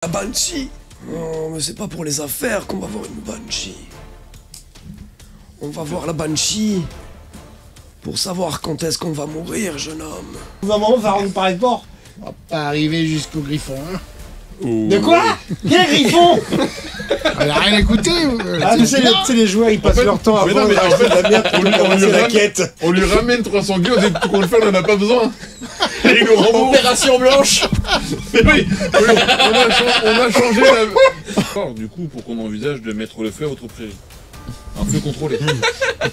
La Banshee? Non, mais c'est pas pour les affaires qu'on va voir une Banshee. On va voir la Banshee pour savoir quand est-ce qu'on va mourir, jeune homme. Maman va nous parler de mort. On va pas arriver jusqu'au griffon, hein. De quoi? Quel griffon? On a rien écouté. Ah, tu sais, les joueurs ils passent leur temps à voir la merde pour lui commencer la quête. On lui ramène 300 gueux, on dit tout qu'on le fait, on en a pas besoin. Opération blanche. Mais oui, on a changé la... Du coup, pour qu'on envisage de mettre le feu à votre prairie. Un feu contrôlé.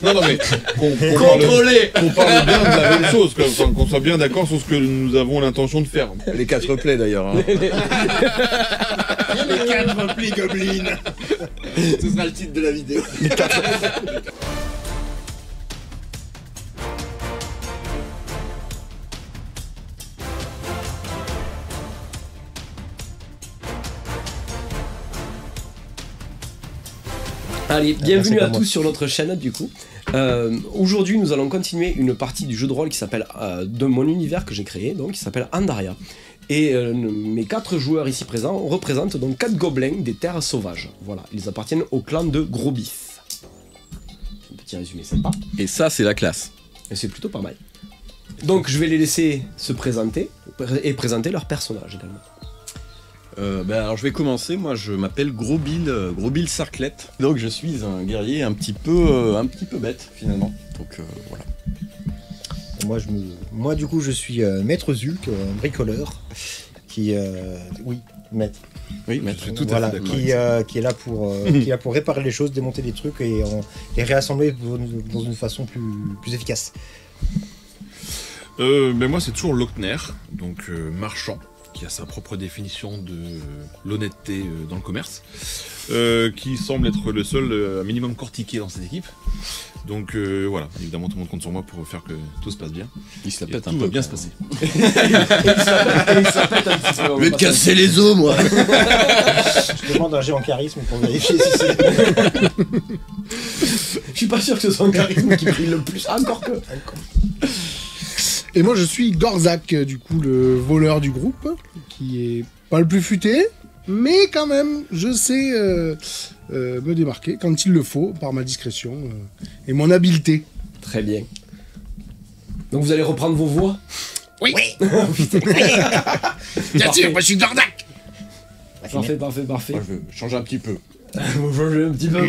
Non, mais Contrôlé. qu'on parle bien de la même chose, qu'on soit bien d'accord sur ce que nous avons l'intention de faire. Les 4 plaies d'ailleurs. Hein. Les 4 plis gobelins. Ce sera le titre de la vidéo. Allez, bienvenue à tous sur notre chaîne du coup. Aujourd'hui nous allons continuer une partie du jeu de rôle qui s'appelle, de mon univers que j'ai créé, donc qui s'appelle Andaria. Et mes 4 joueurs ici présents représentent donc 4 gobelins des terres sauvages. Voilà, ils appartiennent au clan de Gros Bif. Un petit résumé sympa. Et ça, c'est la classe. Et c'est plutôt pas mal. Donc je vais les laisser se présenter et présenter leur personnage également. Alors je vais commencer, moi je m'appelle Gros Bill Sarclette. Donc je suis un guerrier un petit peu bête finalement. Donc voilà. Moi du coup je suis Maître Zulk, un bricoleur, qui oui, maître. Oui, maître, tout voilà, à fait d'accord. qui est là pour réparer les choses, démonter des trucs et les réassembler dans une façon plus efficace. Mais moi c'est toujours Lochner, donc marchand, qui a sa propre définition de l'honnêteté dans le commerce, qui semble être le seul minimum cortiqué dans cette équipe. Donc voilà, évidemment tout le monde compte sur moi pour faire que tout se passe bien. Il se la Et pète un tout peu. va bien se passer. Je vais te casser les os, moi. Je demande un jet en charisme pour vérifier si c'est... Je suis pas sûr que ce soit un charisme qui brille le plus, encore que... Et moi je suis Gorzak, du coup le voleur du groupe, qui est pas le plus futé, mais quand même je sais me démarquer quand il le faut, par ma discrétion et mon habileté. Très bien. Donc vous allez reprendre vos voix? Oui. Bien sûr, moi je suis Gorzak. Parfait. Moi je veux changer un petit peu. Vous changez un petit peu. On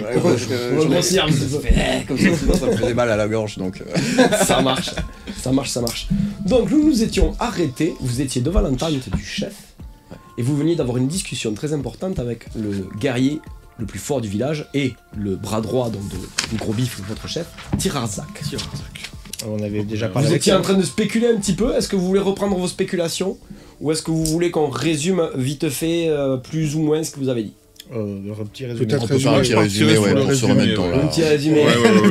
va grossir un petit peu. Comme ça, sinon ça me faisait mal à la gorge donc. Ça marche. Donc nous étions arrêtés, vous étiez devant l'entente du chef, et vous veniez d'avoir une discussion très importante avec le guerrier le plus fort du village et le bras droit donc de Gros Bif, votre chef, Tirarzak. On avait déjà parlé Vous avec étiez ça. en train de spéculer un petit peu, est-ce que vous voulez reprendre vos spéculations, ou est-ce que vous voulez qu'on résume vite fait plus ou moins ce que vous avez dit? Un petit résumé. Peut-être On peut faire un petit résumé, ouais, pour se remettre dans Un la... petit résumé.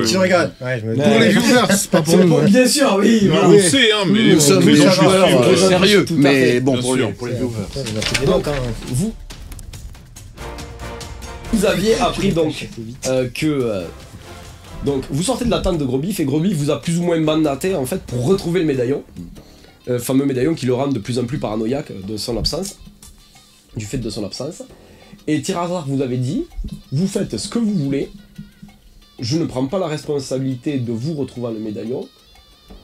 Tu regardes. Ouais, je me... Pour les viewers, c'est pas pour C'est nous. pour- hein. Bien sûr, oui. Non, oui. on sait, hein, mais Nous sommes mais des j'en joueurs suis sûr. sérieux, Tout à mais fait. bon, Bien pour sûr. les viewers. On a pris des Donc, notes, hein. vous aviez appris donc que donc vous sortez de la tente de Gros Bif et Gros Bif vous a plus ou moins mandaté en fait pour retrouver le médaillon, fameux médaillon qui le rend de plus en plus paranoïaque de son absence, du fait de son absence. Et Tirarzak vous avait dit, vous faites ce que vous voulez, je ne prends pas la responsabilité de vous retrouvant le médaillon,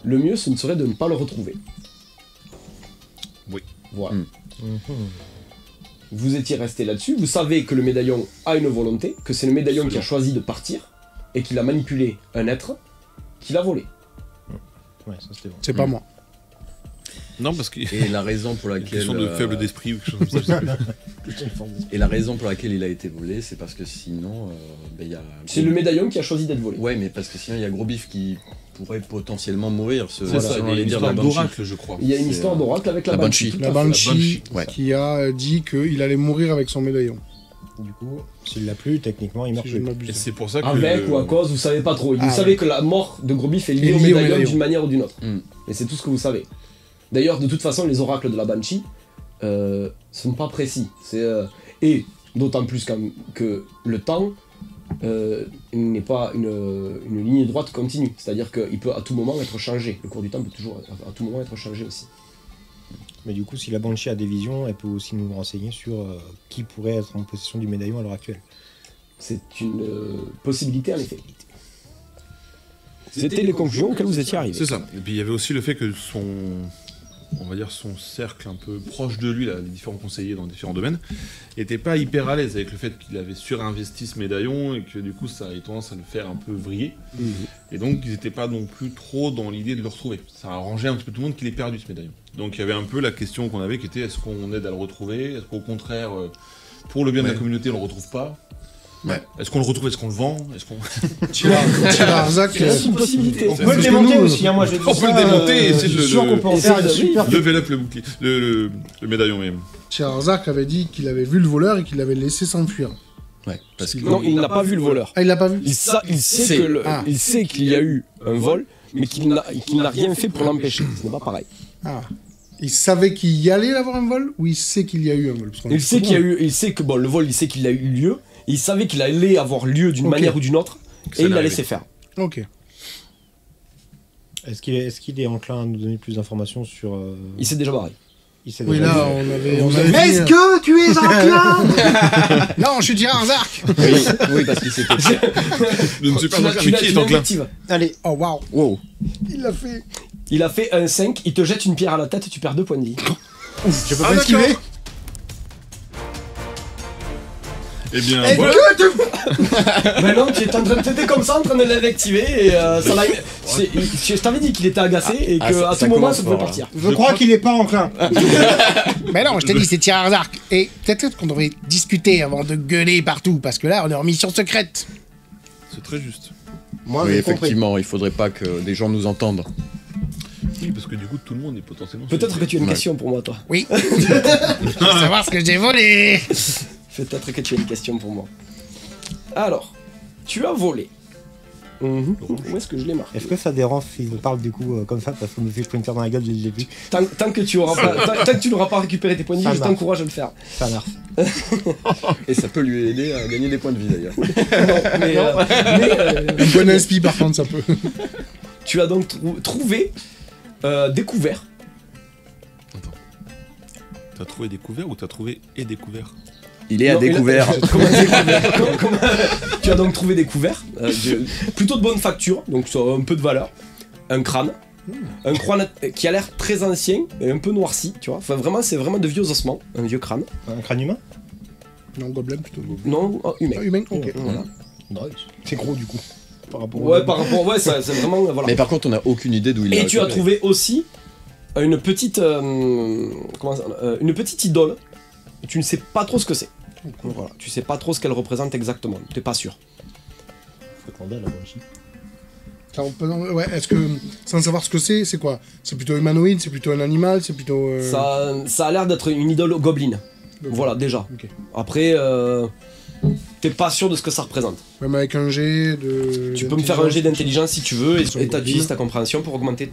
le mieux ce ne serait de ne pas le retrouver. Oui. Voilà. Mm. Vous étiez resté là-dessus, vous savez que le médaillon a une volonté, que c'est le médaillon qui a choisi de partir, et qu'il a manipulé un être, qui l'a volé. Ouais, ça c'était bon. C'est pas moi. Non, parce qu'il y a Et la raison pour une laquelle... question de faible d'esprit ou quelque chose comme ça. je sais plus. Et la raison pour laquelle il a été volé, c'est parce que sinon, il y a... C'est le médaillon qui a choisi d'être volé. Ouais, mais parce que sinon il y a Gros Bif qui pourrait potentiellement mourir, C'est ça, selon il y a les une dires de la histoire Banshee. d'oracle, je crois. Il y a une C'est, histoire d'oracle avec la la Banshee. Banshee. tout à La fait. Banshee ouais. qui a dit qu'il allait mourir avec son médaillon. Du coup, s'il l'a plus, techniquement, il meurt Si je ne plus. m'abuse. Et c'est pour ça que... Avec ou à cause, vous savez pas trop. Vous Ah, savez ouais. que la mort de Gros Bif est liée Est au liée au médaillon médaillon. d'une manière ou d'une autre. Mm. Et c'est tout ce que vous savez. D'ailleurs, de toute façon, les oracles de la Banshee sont pas précis. Et d'autant plus que le temps n'est pas une ligne droite continue. C'est-à-dire qu'il peut à tout moment être changé. Le cours du temps peut toujours à tout moment être changé aussi. Mais du coup, si la Banshee a des visions, elle peut aussi nous renseigner sur qui pourrait être en possession du médaillon à l'heure actuelle. C'est une possibilité en effet. C'était les conclusions auxquelles vous étiez arrivés. C'est ça. Et puis il y avait aussi le fait que on va dire son cercle un peu proche de lui, là, les différents conseillers dans différents domaines, n'était pas hyper à l'aise avec le fait qu'il avait surinvesti ce médaillon et que du coup ça avait tendance à le faire un peu vriller. Et donc ils n'étaient pas non plus trop dans l'idée de le retrouver. Ça a arrangé un petit peu tout le monde qu'il ait perdu ce médaillon. Donc il y avait un peu la question qu'on avait qui était est-ce qu'on aide à le retrouver? Est-ce qu'au contraire, pour le bien de la communauté, on le retrouve pas? Ouais. Est-ce qu'on le retrouve? Est-ce qu'on le vend? Est-ce qu'on... Arzac, C'est une possibilité. On peut le démonter aussi, hein, moi j'ai dit On peut le démonter et essayer de je suis sûr qu'on peut en essayer faire de- une super... level up le bouclier, le médaillon même. Arzac avait dit qu'il avait vu le voleur et qu'il l'avait laissé s'enfuir. Ouais, parce que Non, il n'a pas vu le voleur. Ah, il l'a pas vu. Il sait C'est- que Ah. il sait qu'il y a eu un vol, mais qu'il n'a rien fait pour l'empêcher. Ce n'est pas pareil. Ah. Il savait qu'il y allait avoir un vol ou il sait qu'il y a eu un vol? Parce qu'on Il est sait tout qu'il y a bon. eu, il sait que bon, le vol, il sait qu'il a eu lieu. Il savait qu'il allait avoir lieu d'une Ok. manière ou d'une autre, Ça et il l'a l'est laissé arrivé. faire. Ok. Est-ce qu'il est enclin à nous donner plus d'informations sur... Il s'est déjà barré. Il s'est Oui, déjà là, dit. on avait Est-ce fini. que tu es enclin? Non, je suis tiré Arzac. oui, parce qu'il s'était fait. Je ne suis pas Tu l'as- enclin, tu mais l'as- qui tu est l'as enclin? invective. Allez, Oh, waouh. Wow. Il l'a fait. Il a fait un 5, il te jette une pierre à la tête, tu perds 2 points de vie. je peux Ah, pas esquiver. d'accord. Eh bien, Est-ce voilà. que tu... Mais non, tu étais en train de t'étais comme ça, en train de l'invectiver, et ça l'a. Je t'avais dit qu'il était agacé et Ah, que ça- à ça tout moment commence ça pouvait fort, partir. Je crois qu'il est pas enclin. Mais non, je t'ai dit, c'est tiré Arzac. Et peut-être qu'on devrait discuter avant de gueuler partout, parce que là, on est en mission secrète. C'est très juste. Moi, Oui, j'ai compris. effectivement, il faudrait pas que des gens nous entendent. Oui, parce que du coup, tout le monde est potentiellement... Peut-être que tu as une Ouais. question pour moi, toi. Oui. Je veux savoir ce que j'ai volé. Peut-être que tu as une question pour moi. Alors, tu as volé. Où est-ce que je l'ai marqué? Est-ce que ça dérange s'il me parle du coup comme ça parce qu'on me fait pointer dans la gueule dès le début? Tant que tu auras pas, tant que tu n'auras pas récupéré tes points de vie, Ça je marche. t'encourage à le faire. Ça marche. Et ça peut lui aider à gagner des points de vie d'ailleurs. Non, mais, Une bonne inspi, par contre, ça peut. tu as donc trouvé, découvert. T'as trouvé découvert ou t'as trouvé et découvert? Il est à Non, mais là- découvert. Comment découvert Comment- Tu as donc trouvé découvert, plutôt de bonne facture, donc ça a un peu de valeur, un crâne qui a l'air très ancien et un peu noirci, tu vois. Enfin vraiment, c'est vraiment de vieux ossements, un vieux crâne. Un crâne humain? Non, gobelin plutôt. Non, humain. Ah, humain, ok. Voilà. C'est gros, du coup. Par rapport au- Ouais, par rapport, ouais, c'est vraiment voilà. Mais par contre, on n'a aucune idée d'où il est. Et tu as trouvé aussi une petite, une petite idole. Tu ne sais pas trop ce que c'est. Voilà, tu sais pas trop ce qu'elle représente exactement. T'es pas sûr. Faut demander à la Banshee. Ça, on peut- Ouais, est-ce que, sans savoir ce que c'est quoi? C'est plutôt humanoïde, c'est plutôt un animal, c'est plutôt... Ça a l'air d'être une idole gobeline. Voilà, déjà. Ok. Après, t'es pas sûr de ce que ça représente. Même avec un jet de... Tu peux me faire un jet d'intelligence si tu veux Sur et le t'utilises gobelin. ta compréhension pour augmenter.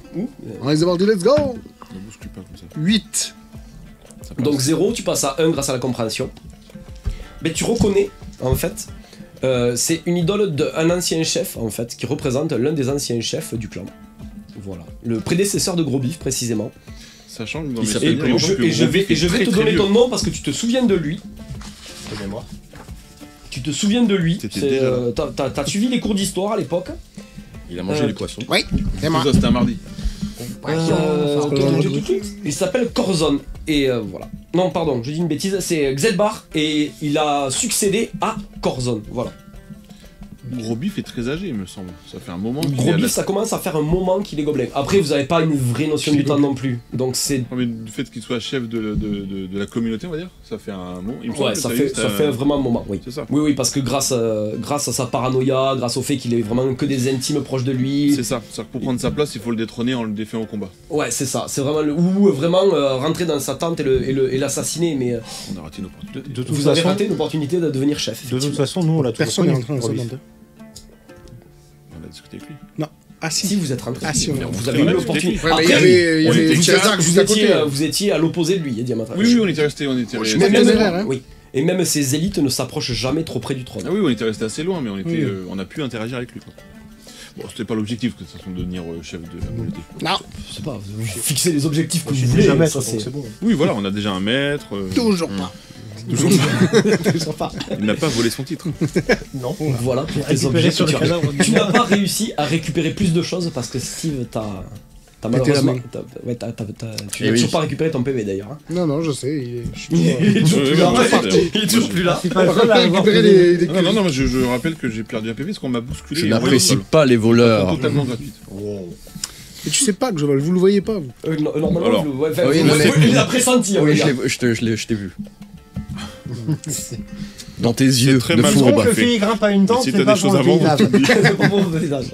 On les a dit, let's go. Ne bouscule pas comme ça. 8. Ça passe. Donc 0, tu passes à 1 grâce à la compréhension. Mais tu reconnais, en fait, c'est une idole d'un ancien chef, en fait, qui représente l'un des anciens chefs du clan. Voilà. Le prédécesseur de Gros Bif, précisément. Sachant que dans Il mes s'appelle souvenirs, Et, il y a longtemps que je vais très, te très donner vieux. ton nom parce que tu te souviens de lui. De mémoire. Tu te souviens de lui. C'était C'est, déjà là. t'as suivi les cours d'histoire à l'époque. Il a mangé du poisson. Oui, c'est Tout moi. ça, c'était un mardi. Il s'appelle Corzon. Et voilà. Non, pardon, je dis une bêtise. C'est Xelbar et il a succédé à Corzon. Voilà. Gros Bif est très âgé, il me semble. Ça fait un moment qu'il est Gros à la... Bif, ça commence à faire un moment qu'il est gobelin. Après, vous avez pas une vraie notion du temps non plus. Donc c'est. Non, mais du fait qu'il soit chef de la communauté, on va dire, ça fait un moment. Il me semble Ouais, que ça a eu, fait, c'était ça fait vraiment un moment, oui. C'est ça. Oui, oui, parce que grâce à sa paranoïa, grâce au fait qu'il est vraiment que des intimes proches de lui. C'est ça. C'est-à-dire que pour prendre sa place, il faut le détrôner en le défiant au combat. Ouais, c'est ça. C'est vraiment le. Ou vraiment rentrer dans sa tente et l'assassiner, mais. On a raté une opportunité. De toute Vous avez façon, raté l'opportunité de devenir chef. de toute effectivement. façon, nous on l'a toujours Personne n'est connu, rentré dans Gros sa Bif. tente. On a discuté avec lui. Ah Si si. vous êtes rentré, Ah, si, on est vous rentré. avez eu Ouais, l'opportunité. Ouais, mais Après, il y on avait était Tchazak juste à côté. vous étiez à l'opposé de lui, Diamatra. Oui, oui, on était resté. je suis Mais pas même, téméraire, hein. oui. Et même ses élites ne s'approchent jamais trop près du trône. Ah oui, on était resté assez loin, mais on, était, Oui. on a pu interagir avec lui. Quoi. Bon, c'était pas l'objectif que ça soit de devenir chef de la communauté. Non, Je sais pas, vous fixez les objectifs que Je vous suis voulez, déjà maître, ça donc c'est... c'est bon. Oui, voilà, on a déjà un maître. toujours pas. Toujours Toujours pas. Il n'a pas volé son titre. Non. Donc voilà, pour tes Récupérer objets sur que le tu as. cadavre. Tu n'as pas réussi à récupérer plus de choses parce que Steve t'as malheureusement... Tu Eh n'as oui. toujours pas récupéré ton PV d'ailleurs. Hein. Non, je sais, je suis Il est toujours plus là. ouais, Il est toujours plus là. C'est pas le On seul va à avoir récupérer les Non, mais je rappelle que j'ai perdu un PV parce qu'on m'a bousculé. Je et envoyé au n'apprécie sol. pas les voleurs. Totalement gratuite. Et tu sais pas que je vole, vous le voyez pas, vous. Normalement, Alors. Oui, non, mais- il a pressenti. on va Oui, dire. je t'ai vu. Dans tes yeux très de mal fourbe. Donc le fait. fille grimpe à une tente, Si c'est t'as pas des pour choses le avant, paysage. C'est pas bon visage.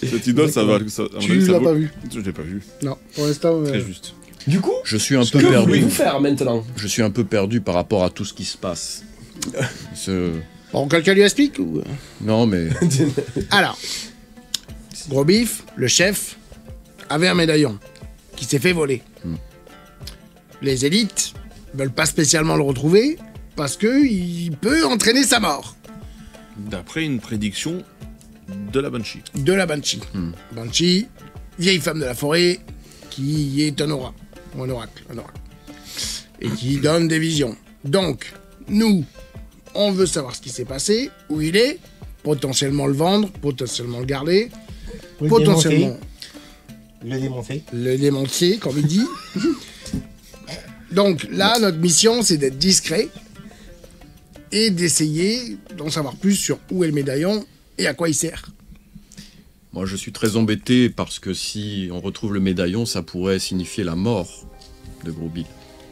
Cette idole, ça va. À mon Tu avis, ça l'as vaut- pas vu. Je l'ai pas vu. Non, pour l'instant. Très juste. Du coup, Je suis un que peu perdu. voulez-vous faire maintenant? Je suis un peu perdu par rapport à tout ce qui se passe. Bon, quelqu'un lui explique ou... Non, mais Alors, Gros Bif, le chef, avait un médaillon qui s'est fait voler. Les élites veulent pas spécialement le retrouver parce que il peut entraîner sa mort. D'après une prédiction de la Banshee. De la Banshee. Banshee, vieille femme de la forêt, qui est un oracle. Ou un oracle. Et qui donne des visions. Donc, nous, on veut savoir ce qui s'est passé, où il est, potentiellement le vendre, potentiellement le garder, Le potentiellement démonter. le démonter, comme il dit. Donc là, notre mission, c'est d'être discret et d'essayer d'en savoir plus sur où est le médaillon et à quoi il sert. moi je suis très embêté parce que si on retrouve le médaillon, ça pourrait signifier la mort de Gros Bill.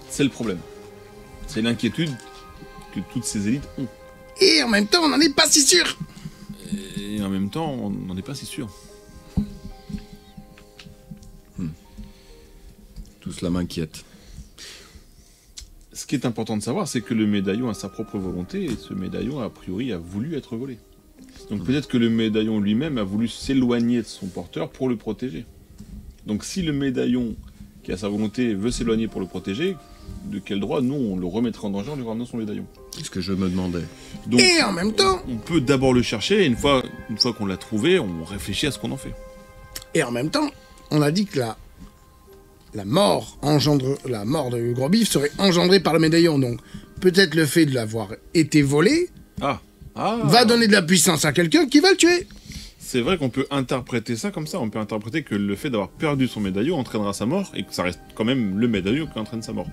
C'est le problème. C'est l'inquiétude que toutes ces élites ont. Et en même temps, on n'en est pas si sûr. Et en même temps, on n'en est pas si sûr. Tout cela m'inquiète. Ce qui est important de savoir, c'est que le médaillon a sa propre volonté et ce médaillon, a priori, a voulu être volé. Donc peut-être que le médaillon lui-même a voulu s'éloigner de son porteur pour le protéger. Donc si le médaillon, qui a sa volonté, veut s'éloigner pour le protéger, de quel droit, nous, on le remettrait en danger en lui ramenant son médaillon? C'est ce que je me demandais. Donc, Et en même temps, on peut d'abord le chercher et une fois qu'on l'a trouvé, on réfléchit à ce qu'on en fait. on a dit que la mort de Gros Bif serait engendrée par le médaillon. Donc peut-être le fait de l'avoir été volé va donner de la puissance à quelqu'un qui va le tuer. C'est vrai qu'on peut interpréter ça comme ça. On peut interpréter que le fait d'avoir perdu son médaillon entraînera sa mort et que ça reste quand même le médaillon qui entraîne sa mort.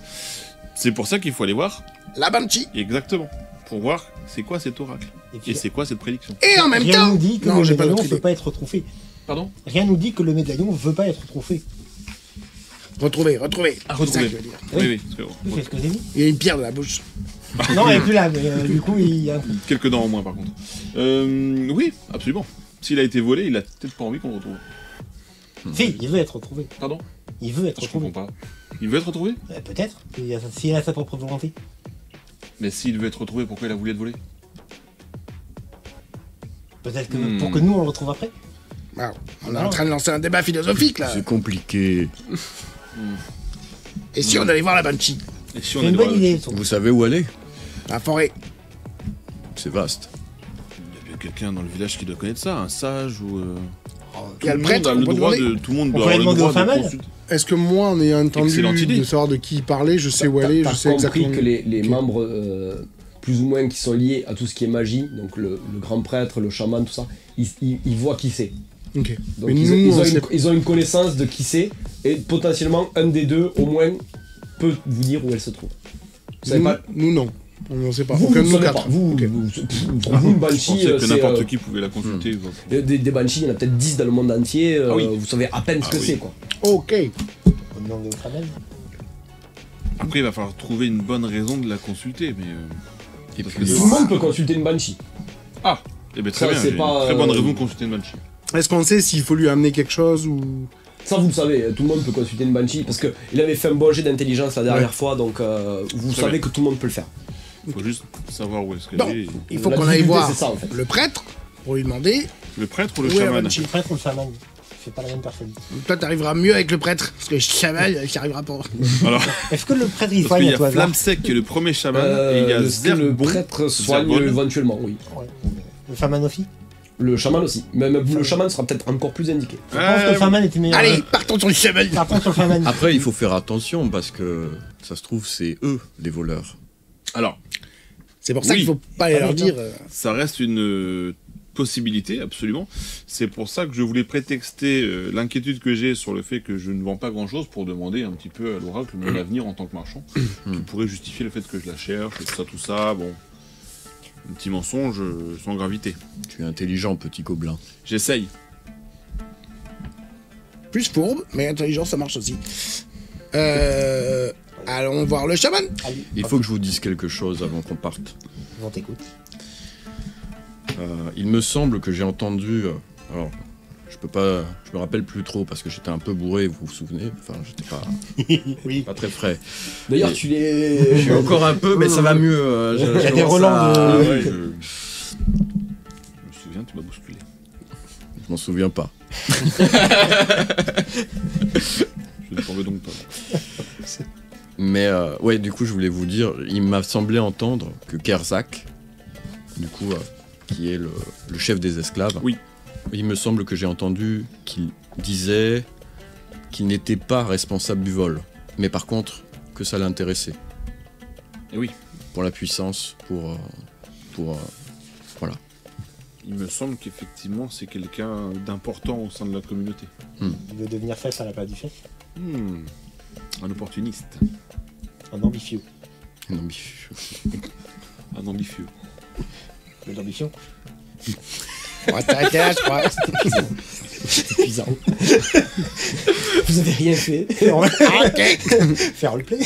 C'est pour ça qu'il faut aller voir La Banshee. exactement, pour voir c'est quoi cet oracle et c'est quoi cette prédiction. Et en même Rien temps, nous dit que non, le j'ai pas médaillon d'autre ne veut idée. pas être retrouvé. Pardon? Rien nous dit que le médaillon ne veut pas être retrouvé. Retrouver. Ah, C'est ça retrouver. que je veux dire. Oui, parce que, Oui, c'est ce que j'ai dit. Il y a une pierre dans la bouche. Non, elle est plus là, mais du coup, il y a un truc. quelques dents en moins par contre. Oui, absolument. S'il a été volé, il a peut-être pas envie qu'on le retrouve. Si, il veut être retrouvé. Pardon? Il veut être Je retrouvé. comprends pas. Il veut être retrouvé? Peut-être. S'il a sa propre volonté. Mais s'il veut être retrouvé, pourquoi il a voulu être volé? Peut-être que pour que nous, on le retrouve après. Wow. On est en train de lancer un débat philosophique là. C'est compliqué. Et si on allait voir la Banshee? Et si on C'est a une le bonne droit- idée. Vous savez où aller? La forêt. C'est vaste. Il y a bien quelqu'un dans le village qui doit connaître ça, un sage ou. Il y a le Tout prêtre, monde a on le peut droit demander. de. Tout le monde On doit peut avoir le demander droit aux de femelles. consulter. Est-ce que moi, en ayant entendu Excellente idée. de savoir de qui il parlait, je sais où aller, je T'as sais compris exactement. que les Ok. membres plus ou moins qui sont liés à tout ce qui est magie, donc le grand prêtre, le chaman, tout ça, ils voient qui c'est. Ok. Donc Mais ils, nous, ils on ont sait une, ils ont une connaissance de qui c'est et potentiellement un des deux au moins peut vous dire où elle se trouve. Vous savez nous, pas. nous, non. On n'en sait pas. Vous, Aucun de vous nous savez quatre. pas. Vous, Ok. vous, une Je banshee, pensais que c'est, n'importe qui pouvait la consulter. des banshees, il y en a peut-être 10 dans le monde entier. Ah oui. Vous savez à peine ce Ah que oui. c'est quoi. Ok. On demande aux femelles. Après, il va falloir trouver une bonne raison de la consulter, mais. Et Parce puis, que Tout le monde peut consulter une banshee. Eh bien, très Ça, bien, c'est j'ai pas, une très bonne euh, raison de consulter une banshee. Est-ce qu'on sait s'il faut lui amener quelque chose ou. Ça vous le savez, tout le monde peut consulter une banshee parce qu'il avait fait un bon jet d'intelligence la dernière fois, donc vous Très savez bien. que tout le monde peut le faire. Il faut juste savoir où est-ce qu'elle Bon. est. Il faut La qu'on aille difficulté, voir c'est ça, en fait. le prêtre pour lui demander. Le prêtre ou le Où est la chaman? banshee? Le prêtre ou le chaman. C'est pas la même personne. Toi, t'arriveras mieux avec le prêtre, parce que le chaman, il n'y arrivera pas. Alors, Est-ce que le prêtre, il parce soigne qu'il y à a toi Flamme Sec qui est le premier chaman, et il y a le Zerbon. prêtre soigne Zerbon. éventuellement, oui. Le chaman aussi. Le chaman aussi. Même le chaman sera peut-être encore plus indiqué. Je pense que le Shaman était meilleur. Allez, partons sur le chaman. Partons sur le Shaman. Après, il faut faire attention parce que ça se trouve, c'est eux les voleurs. Alors, C'est pour ça Oui. qu'il faut pas aller leur Allez, dire. ça reste une possibilité, absolument. C'est pour ça que je voulais prétexter l'inquiétude que j'ai sur le fait que je ne vends pas grand-chose pour demander un petit peu à l'oracle mon avenir en tant que marchand, qui pourrait justifier le fait que je la cherche, et tout ça, bon. Un petit mensonge sans gravité. Tu es intelligent, petit gobelin. J'essaye. Plus fourbe, mais intelligent, ça marche aussi. Allons voir le chaman. Allez, Il faut que je vous dise quelque chose avant qu'on parte. on t'écoute. Il me semble que j'ai entendu. Alors, je me rappelle plus trop parce que j'étais un peu bourré, vous vous souvenez. Enfin, j'étais pas, Oui. pas très frais. D'ailleurs, Et- tu les. Je suis encore un peu, mais ça va mieux. Il y a des relents Ah de- ouais, je me souviens, tu m'as bousculé. Je m'en souviens pas. Je ne t'en veux donc pas. Mais ouais, du coup, je voulais vous dire, il m'a semblé entendre que Kerzak, du coup, qui est le chef des esclaves, Oui. il me semble que j'ai entendu qu'il disait qu'il n'était pas responsable du vol, mais par contre que ça l'intéressait. Et oui, Pour la puissance, pour voilà. il me semble qu'effectivement c'est quelqu'un d'important au sein de la communauté. Il veut devenir chef à la place du chef. Un opportuniste, Un ambitieux. Non, mais un ambitieux. Mais l'ambition. On va s'arrêter là, je crois. C'est épuisant. Vous avez rien fait. Faire le play.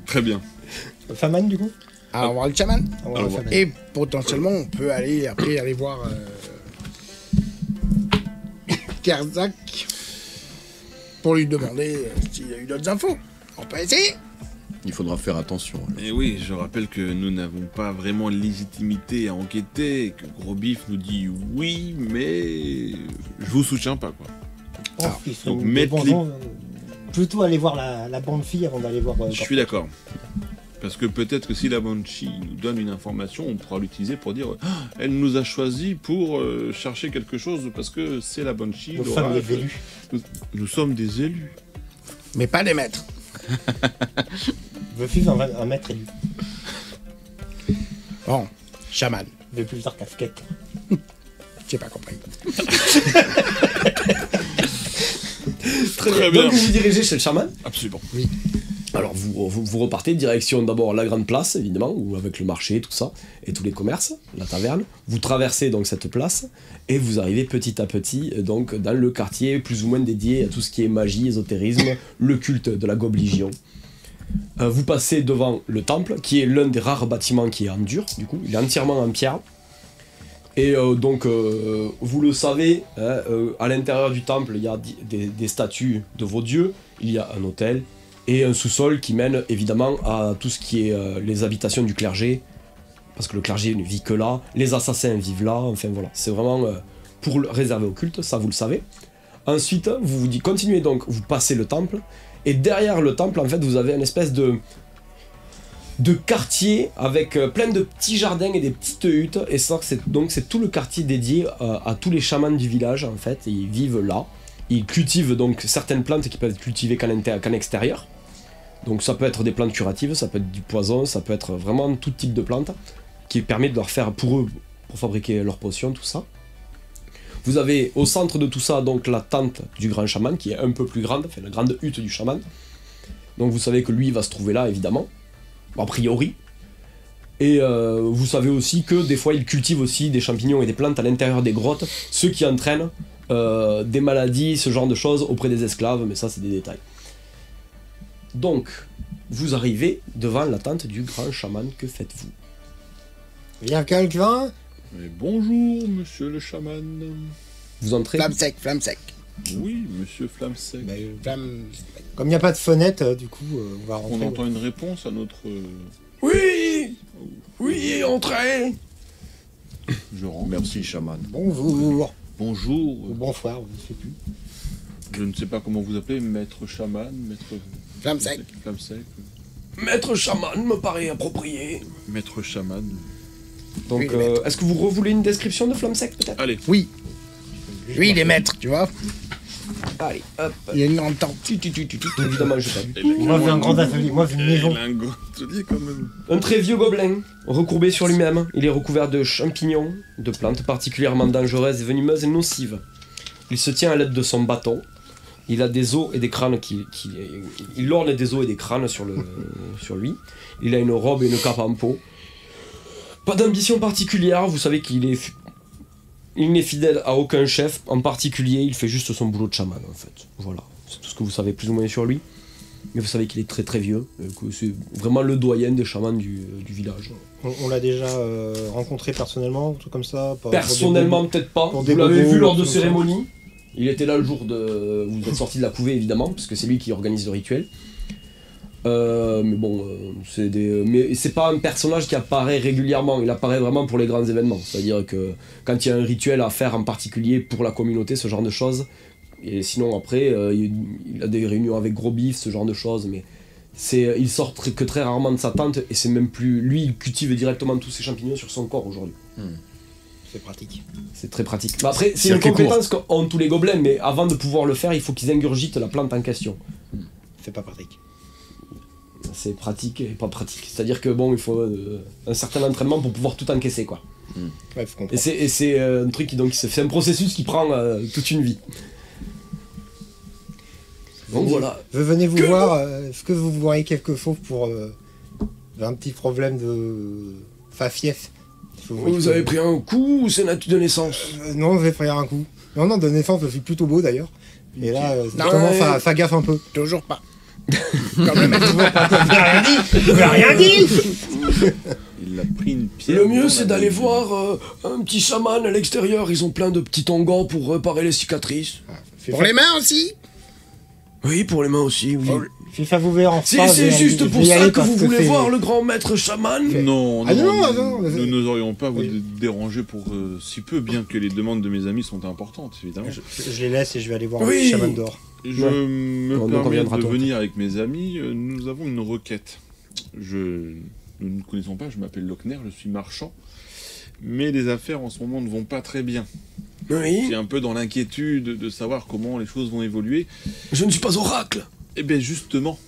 Très bien. Faman du coup. Alors, on va voir le chaman. On va Alors, voir Faman. Et potentiellement, on peut aller après aller voir Kerzak pour lui demander s'il a eu d'autres infos. On peut essayer. il faudra faire attention. Et oui, je rappelle que nous n'avons pas vraiment légitimité à enquêter, et que Gros Bif nous dit oui, mais je vous soutiens pas quoi. Je pense qu'il serait donc de mettre bon les- genre, plutôt aller voir la bande fille avant d'aller voir. Je suis d'accord. Parce que peut-être que si la Banshee nous donne une information, on pourra l'utiliser pour dire ah, elle nous a choisi pour chercher quelque chose parce que c'est la Banshee. Nos femmes les l'oracle. élus. Nous sommes des élus. Mais pas des maîtres. Veut suivre un maître élu. Bon, chaman. Veut plus tard casquette. J'ai pas compris. Très bien. Donc vous vous dirigez chez le chaman. Absolument. Alors vous repartez direction d'abord la grande place évidemment, où avec le marché, tout ça, et tous les commerces, la taverne. Vous traversez donc cette place et vous arrivez petit à petit donc dans le quartier plus ou moins dédié à tout ce qui est magie, ésotérisme, le culte de la gobligion. Vous passez devant le temple, qui est l'un des rares bâtiments qui est en dur, du coup, il est entièrement en pierre. Et donc, vous le savez, hein, à l'intérieur du temple, il y a des statues de vos dieux, il y a un autel, et un sous-sol qui mène évidemment à tout ce qui est les habitations du clergé, parce que le clergé ne vit que là, les assassins vivent là, enfin voilà, c'est vraiment pour le réserver au culte, ça vous le savez. Ensuite, continuez donc, vous passez le temple, et derrière le temple, en fait, vous avez une espèce de quartier avec plein de petits jardins et des petites huttes, et ça, c'est tout le quartier dédié à tous les chamans du village, en fait, et ils vivent là. Ils cultivent donc certaines plantes qui peuvent être cultivées qu'en extérieur. Donc ça peut être des plantes curatives, ça peut être du poison, ça peut être vraiment tout type de plantes qui permet de leur faire pour eux, pour fabriquer leurs potions, tout ça. Vous avez au centre de tout ça donc la tente du grand chaman qui est un peu plus grande, enfin la grande hutte du chaman. Donc vous savez que lui va se trouver là évidemment, a priori. Et vous savez aussi que des fois il cultive aussi des champignons et des plantes à l'intérieur des grottes, ce qui entraîne des maladies, ce genre de choses auprès des esclaves, mais ça c'est des détails. Donc, vous arrivez devant la tente du grand chaman, que faites-vous? Il y a quelqu'un. Et bonjour, monsieur le chaman. Vous entrez? Flamme sec. Oui, monsieur Flamsec. Flamme... Comme il n'y a pas de fenêtre, du coup, on va On rentrer. entend une réponse à notre. Oui! Oui, entrez! Je rentre. Merci, chaman. Bonjour. Bonjour. Ou bonsoir, je ne sais plus. Je ne sais pas comment vous appelez, maître chaman, maître. Flamme sec. Flamsec. Maître chaman me paraît approprié. Maître chaman. Donc, Oui, maître. est-ce que vous revoulez une description de Flamme Sec, peut-être? Allez. Oui. Lui, il est maître, tu vois. Allez, hop. Il a une grande tente. Évidemment, je sais pas. Moi, j'ai un grand atelier, moi, j'ai une maison. Il a un gros atelier quand même. Un très vieux gobelin, recourbé sur lui-même. Il est recouvert de champignons, de plantes particulièrement dangereuses et venimeuses et nocives. Il se tient à l'aide de son bâton. Il a des os et des crânes il orne des os et des crânes sur lui. Il a une robe et une cape en peau. Pas d'ambition particulière, vous savez il n'est fidèle à aucun chef en particulier, il fait juste son boulot de chaman en fait. Voilà, c'est tout ce que vous savez plus ou moins sur lui. Mais vous savez qu'il est très très vieux, que c'est vraiment le doyen des chamans du village. On l'a déjà rencontré personnellement, un truc comme ça pas- Personnellement, peut-être pas. pour Vous des l'avez bobos, vu lors de comme ça. cérémonies. Il était là le jour de. Vous êtes sorti de la couvée évidemment, parce que c'est lui qui organise le rituel. Mais bon, mais c'est pas un personnage qui apparaît régulièrement. Il apparaît vraiment pour les grands événements. C'est-à-dire que quand il y a un rituel à faire en particulier pour la communauté, ce genre de choses. Et sinon après, il a des réunions avec Gros Bif, ce genre de choses, mais il sort que très rarement de sa tente et c'est même plus. Lui, il cultive directement tous ses champignons sur son corps aujourd'hui. C'est pratique. C'est très pratique. Bah après, c'est une Circuit compétence qu'ont tous les gobelins, mais avant de pouvoir le faire, il faut qu'ils ingurgitent la plante en question. C'est pas pratique. C'est pratique et pas pratique. C'est-à-dire que bon, il faut un certain entraînement pour pouvoir tout encaisser, quoi. Ouais, faut comprendre. Et c'est un truc qui donc c'est un processus qui prend toute une vie. Donc voilà. Venez vous voir, est-ce que vous voyez quelque chose pour un petit problème de fafief? Vous avez pris un coup ou c'est nature de naissance? Non, je vais faire un coup. Non, de naissance, je suis plutôt beau d'ailleurs. Et là, Non, justement, ouais. fa gaffe un peu. Toujours pas. Comme le maître. Je n'ai rien dit. Il a pris une pierre. Le mieux dans c'est la d'aller bouche. voir un petit chaman à l'extérieur. Ils ont plein de petits tongans pour réparer les cicatrices. Pour les mains aussi. Oui, pour les mains aussi, oui. Fais ça vous verrez en C'est phrase, c'est je juste vais pour y ça aller que parce vous voulez c'est- voir le grand maître chaman? Non, Ah non, non, non, nous n'oserions pas vous Oui. déranger pour si peu, bien que les demandes de mes amis sont importantes, évidemment. Je les laisse et je vais aller voir Oui. le chaman d'or. Je Ouais. me On permets reviendra de toi. venir avec mes amis. Nous avons une requête. Nous ne nous connaissons pas, je m'appelle Lochner, je suis marchand. Mais les affaires en ce moment ne vont pas très bien. Oui, J'ai un peu dans l'inquiétude de savoir comment les choses vont évoluer. je ne suis pas oracle. Eh bien justement,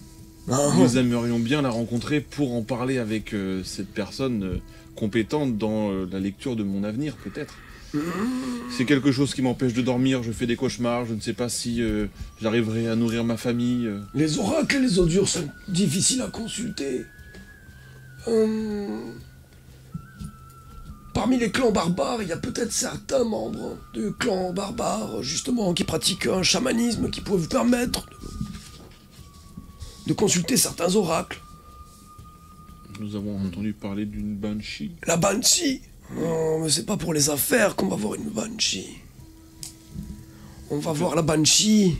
Ah, nous aimerions bien la rencontrer pour en parler avec cette personne compétente dans la lecture de mon avenir, peut-être. C'est quelque chose qui m'empêche de dormir, je fais des cauchemars, je ne sais pas si j'arriverai à nourrir ma famille. Les oracles et les odures sont difficiles à consulter. Parmi les clans barbares, il y a peut-être certains membres du clan barbare, justement, qui pratiquent un chamanisme qui pourrait vous permettre de consulter certains oracles. Nous avons entendu parler d'une banshee. La Banshee. Non, mais c'est pas pour les affaires qu'on va voir une Banshee. On va voir la Banshee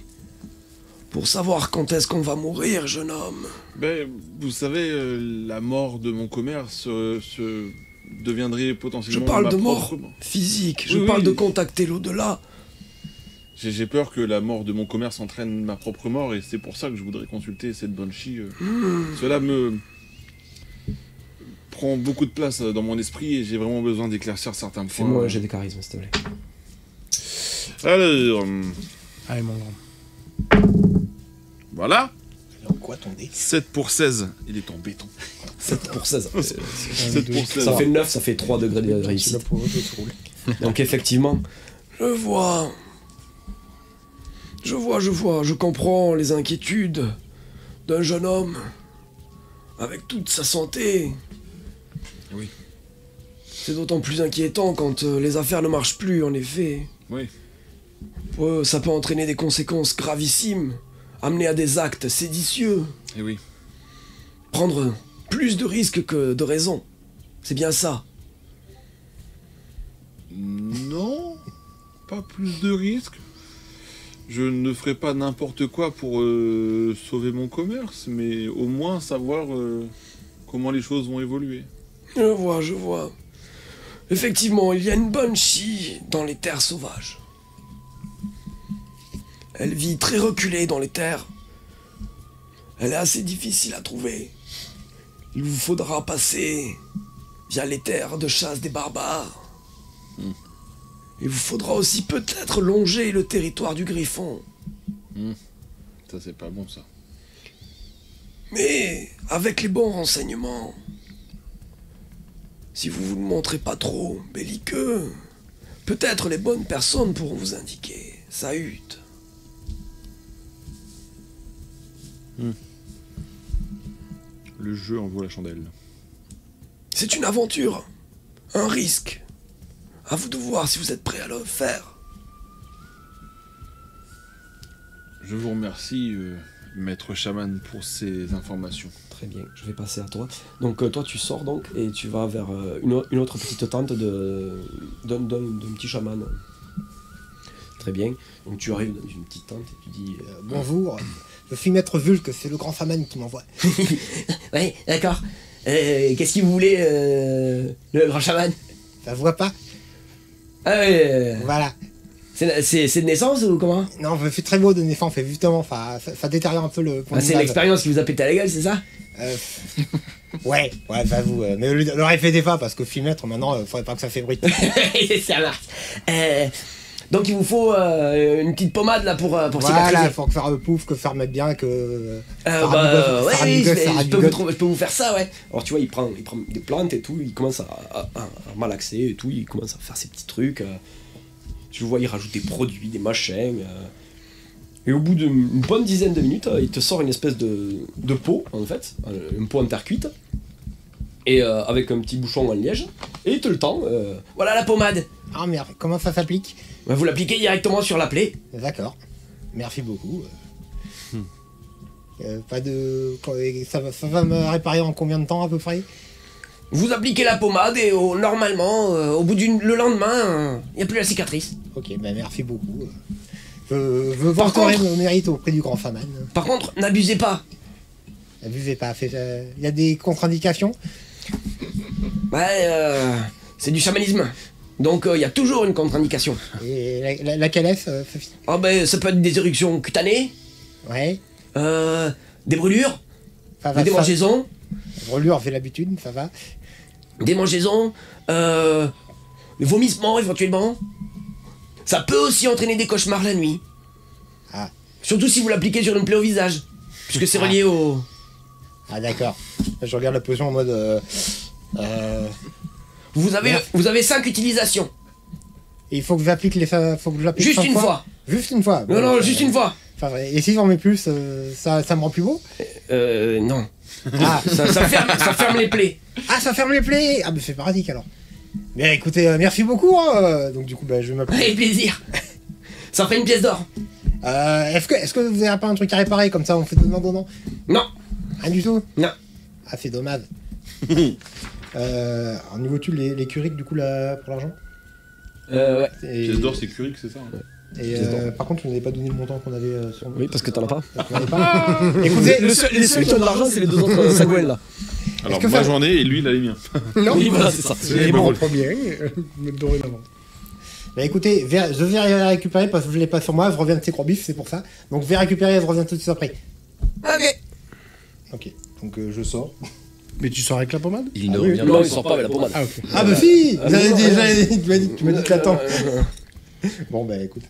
pour savoir quand est-ce qu'on va mourir, jeune homme. Ben, vous savez, la mort de mon commerce deviendrait Je potentiellement parle ma de mort propre mort. physique, je Oui, parle oui. de contacter l'au-delà. J'ai peur que la mort de mon commerce entraîne ma propre mort et c'est pour ça que je voudrais consulter cette banshee. Cela me prend beaucoup de place dans mon esprit et j'ai vraiment besoin d'éclaircir certains points. Fais-moi un jet de charisme, s'il te plaît. Alors, Allez, mon grand. voilà. Alors, quoi ton dé? 7 pour 16. Il est en béton. 7 pour 16. 7 pour 16. Ça fait 9, ça fait 3 degrés de Tu l'as réussite. pour eux, se roule. Donc effectivement, je vois, je comprends les inquiétudes d'un jeune homme avec toute sa santé. Oui. C'est d'autant plus inquiétant quand les affaires ne marchent plus, en effet. Oui. Ça peut entraîner des conséquences gravissimes, amener à des actes séditieux, Et oui. prendre plus de risques que de raisons. C'est bien ça. Non, pas plus de risques. Je ne ferai pas n'importe quoi pour sauver mon commerce, mais au moins savoir comment les choses vont évoluer. Je vois. Effectivement, il y a une banshee dans les terres sauvages. Elle vit très reculée dans les terres. Elle est assez difficile à trouver. Il vous faudra passer via les terres de chasse des barbares. Il vous faudra aussi peut-être longer le territoire du Griffon. Ça, c'est pas bon, ça. Mais avec les bons renseignements, si vous vous ne montrez pas trop belliqueux, peut-être les bonnes personnes pourront vous indiquer sa hutte. Le jeu en vaut la chandelle. C'est une aventure, un risque. À vous de voir si vous êtes prêt à le faire. Je vous remercie, maître chaman, pour ces informations. Très bien, je vais passer à toi. Donc toi tu sors donc et tu vas vers une autre petite tente d'un petit chaman. Très bien, donc tu arrives dans une petite tente et tu dis... Bonjour, je suis maître Vulque, c'est le grand chaman qui m'envoie. Oui, d'accord. Qu'est-ce qu'il voulait, le grand chaman? Ça se voit pas? Ah ouais, Voilà. c'est de naissance ou comment? Non, je suis très beau de naissance, et justement, ça détériore un peu le point Ah, de c'est base. l'expérience qui vous a pété à la gueule, c'est ça? Ouais, j'avoue. Mais le répétez pas, parce que je suis maître, maintenant, faudrait pas que ça fait bruit. Ça marche. Donc il vous faut une petite pommade là pour Voilà, cicatriser. faut que faire pouf, que faire mettre bien, que... Oui, je Farabigote. peux vous faire ça, ouais. Alors tu vois, il prend des plantes et tout, il commence à malaxer et tout, il commence à faire ses petits trucs. Tu le vois, il rajoute des produits, des machins. Et au bout d'une bonne dizaine de minutes, il te sort une espèce de pot, en fait, un pot en terre cuite, et avec un petit bouchon en liège, et il te le tend. Voilà la pommade. Ah merde, comment ça s'applique? Vous l'appliquez directement sur la plaie. D'accord. Merci beaucoup. Pas de... Ça va me réparer en combien de temps à peu près? Vous appliquez la pommade et normalement, au bout le lendemain, il n'y a plus la cicatrice. Ok, ben merci beaucoup. Je veux Par porter contre- mon mérite auprès du grand chaman. Par contre, n'abusez pas. Abusez pas. Il y a des contre-indications? Ouais, c'est du chamanisme. Donc il y a toujours une contre-indication. Et laquelle est-ce, Sophie? Ah ben, ça peut être des éruptions cutanées, Ouais. des brûlures, Ça des ça- démangeaisons, Brûlure, fait l'habitude, ça va. des vomissements éventuellement. Ça peut aussi entraîner des cauchemars la nuit. Ah. Surtout si vous l'appliquez sur une plaie au visage, puisque c'est relié au... Ah d'accord. Je regarde la potion en mode... Vous avez 5 utilisations. Il faut que j'applique faut que je l'applique Juste 5 une fois. Juste une fois. Non, non, juste une fois. Enfin, et si j'en mets plus, ça me rend plus beau? Non. Ah. Ça ferme les plaies. Ah, ça ferme les plaies. Ah, mais c'est pratique alors. Mais écoutez, merci beaucoup. Hein. Donc du coup, bah, je vais m'appeler. Avec plaisir. Ça fait une pièce d'or. Est-ce que vous avez pas un truc à réparer comme ça on fait donnant? Non. Rien du tout? Non. Ah, c'est dommage. Alors, niveau tu les curiques du coup là pour l'argent? Ouais. Et, Pièce d'or, c'est curique, c'est ça hein. et, pièce d'or. par contre, vous n'avez pas donné le montant qu'on avait sur nous. Oui, parce que t'en as pas. Vous n'avez pas. Écoutez, Les seuls qui ont de l'argent, c'est les deux autres sagouins là. Alors, que moi ça- j'en ai et lui il a les miens. Non, Oui, voilà, c'est ça. C'est bon. bon, trop bien, mais dorénavant. Bah écoutez, je vais récupérer parce que je l'ai pas sur moi, je reviens de ces gros bifs, c'est pour ça. Donc je vais récupérer et je reviens tout de suite après. Ok. Ok, donc je sors. Mais tu sors avec la pommade? Il ne oui, revient Non, pas. il sort pas avec la pommade. Ah, ok. Ah bah si, Ah, vous avez non, déjà, tu m'as dit que l'attends. Bon bah écoute,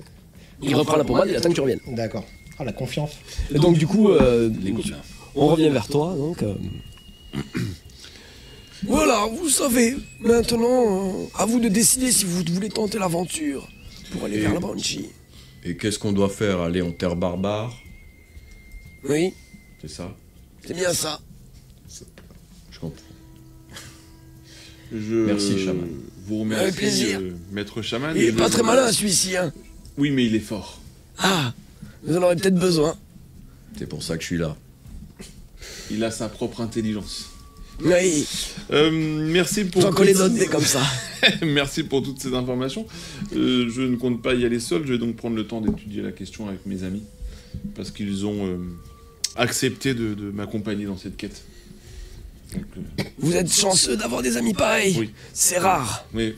Il reprend la pommade, il attend que tu reviennes. d'accord. Ah la confiance. Et donc du coup, Les gobelins. on revient vers toi, donc... Voilà, vous savez, maintenant, à vous de décider si vous voulez tenter l'aventure pour aller vers la Banshee. Et qu'est-ce qu'on doit faire? Aller en terre barbare? Oui, C'est ça? c'est bien ça. Je comprends. Merci, chaman. Vous remercie, Avec plaisir. maître chaman. Il est et pas je- très malin celui-ci, hein. Oui, mais il est fort. Ah, vous en aurez peut-être besoin. C'est pour ça que je suis là. Il a sa propre intelligence. Oui, Merci pour. j'en connais d'autres des comme ça. Merci pour toutes ces informations. Je ne compte pas y aller seul, je vais donc prendre le temps d'étudier la question avec mes amis. Parce qu'ils ont accepté de m'accompagner dans cette quête. Donc, Vous êtes chanceux d'avoir des amis pareils. oui, C'est rare. oui.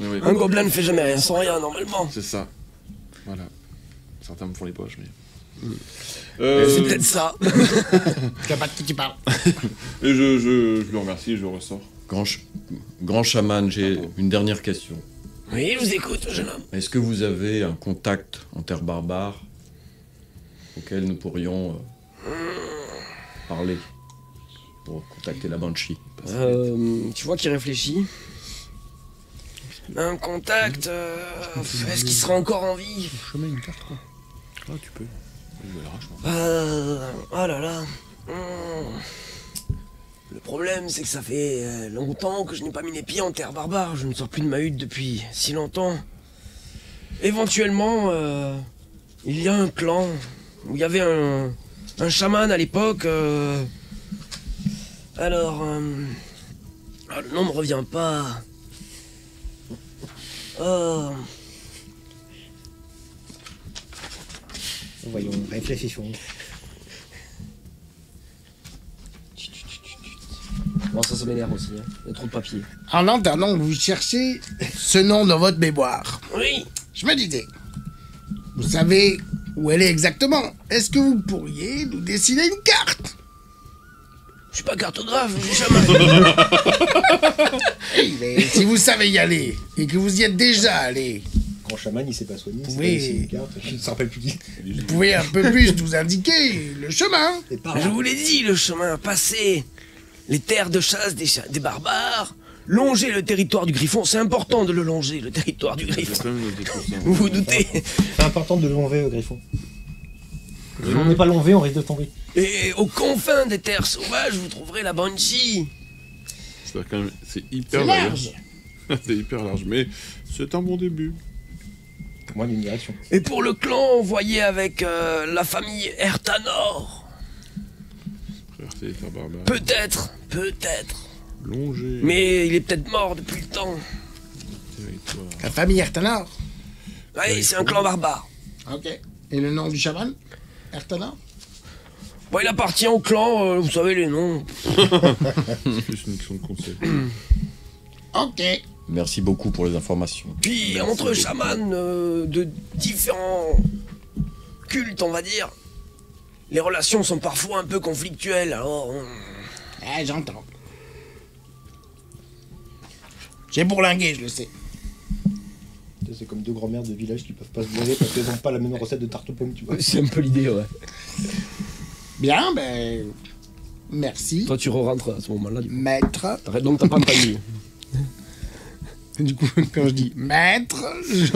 Oui, oui. Un gobelin ne fait jamais rien sans rien, normalement. C'est ça. Voilà. Certains me font les poches, mais. C'est peut-être ça. Tu sais pas de qui tu parles. Et je le remercie, je ressors. Grand chaman, j'ai une dernière question. Oui, je vous écoute, jeune homme. Est-ce que vous avez un contact en terre barbare auquel nous pourrions parler pour contacter la Banshee? Tu vois qu'il réfléchit. Un contact, est-ce qu'il sera encore en vie? Chemin, une carte, quoi. Ah, tu peux. Je l'arrache, moi. Oh là là. Le problème, c'est que ça fait longtemps que je n'ai pas mis les pieds en terre barbare. Je ne sors plus de ma hutte depuis si longtemps. Éventuellement, il y a un clan où il y avait un chaman à l'époque. Alors, le nom me revient pas. Oh. Voyons, réfléchissons. Bon, ça m'énerve aussi, hein. Il y a trop de papier. En attendant que vous cherchez ce nom dans votre mémoire, Oui. je me disais, vous savez où elle est exactement? Est-ce que vous pourriez nous dessiner une carte? Je suis pas cartographe, je suis chaman. Hey, mais si vous savez y aller, et que vous y êtes déjà allé, Grand chaman, il s'est pas soigné, il Oui. s'est pas laissé une carte, je ne me rappelle plus qui. vous pouvez un peu plus nous indiquer le chemin. C'est pas Je vous l'ai dit, le chemin passé. Les terres de chasse des barbares. Longer le territoire du Griffon. C'est important de le longer, le territoire du J'ai Griffon. quand même noté tout ça. Vous vous doutez. C'est important de l'enlever au griffon. Si on n'est pas l'enlever, on risque de tomber. Et aux confins des terres sauvages, vous trouverez la Banshee. C'est hyper C'est large. C'est hyper large, mais c'est un bon début. Moi, d'une direction. Et pour le clan, voyez avec la famille Ertanor. Frère, c'est hyper barbare. Peut-être. Longer. Mais il est peut-être mort depuis le temps. Territoire. La famille Ertanor. Oui, c'est un clan barbare. Ok. Et le nom du chaman? Ertanor? Bon, il appartient au clan, vous savez les noms. C'est plus une question de concept. Ok. Merci beaucoup pour les informations. Puis Merci entre beaucoup. chamans de différents cultes, on va dire, les relations sont parfois un peu conflictuelles, alors... J'entends. J'ai bourlingué, je le sais. C'est comme deux grand-mères de village qui peuvent pas se blairer parce qu'elles n'ont pas la même recette de tarte aux pommes, tu vois. C'est un peu l'idée, ouais. Bien, ben... Merci, Toi, tu re-rentres à ce moment-là, du coup. maître. Donc t'as pas entendu. Du coup, quand je dis maître, je...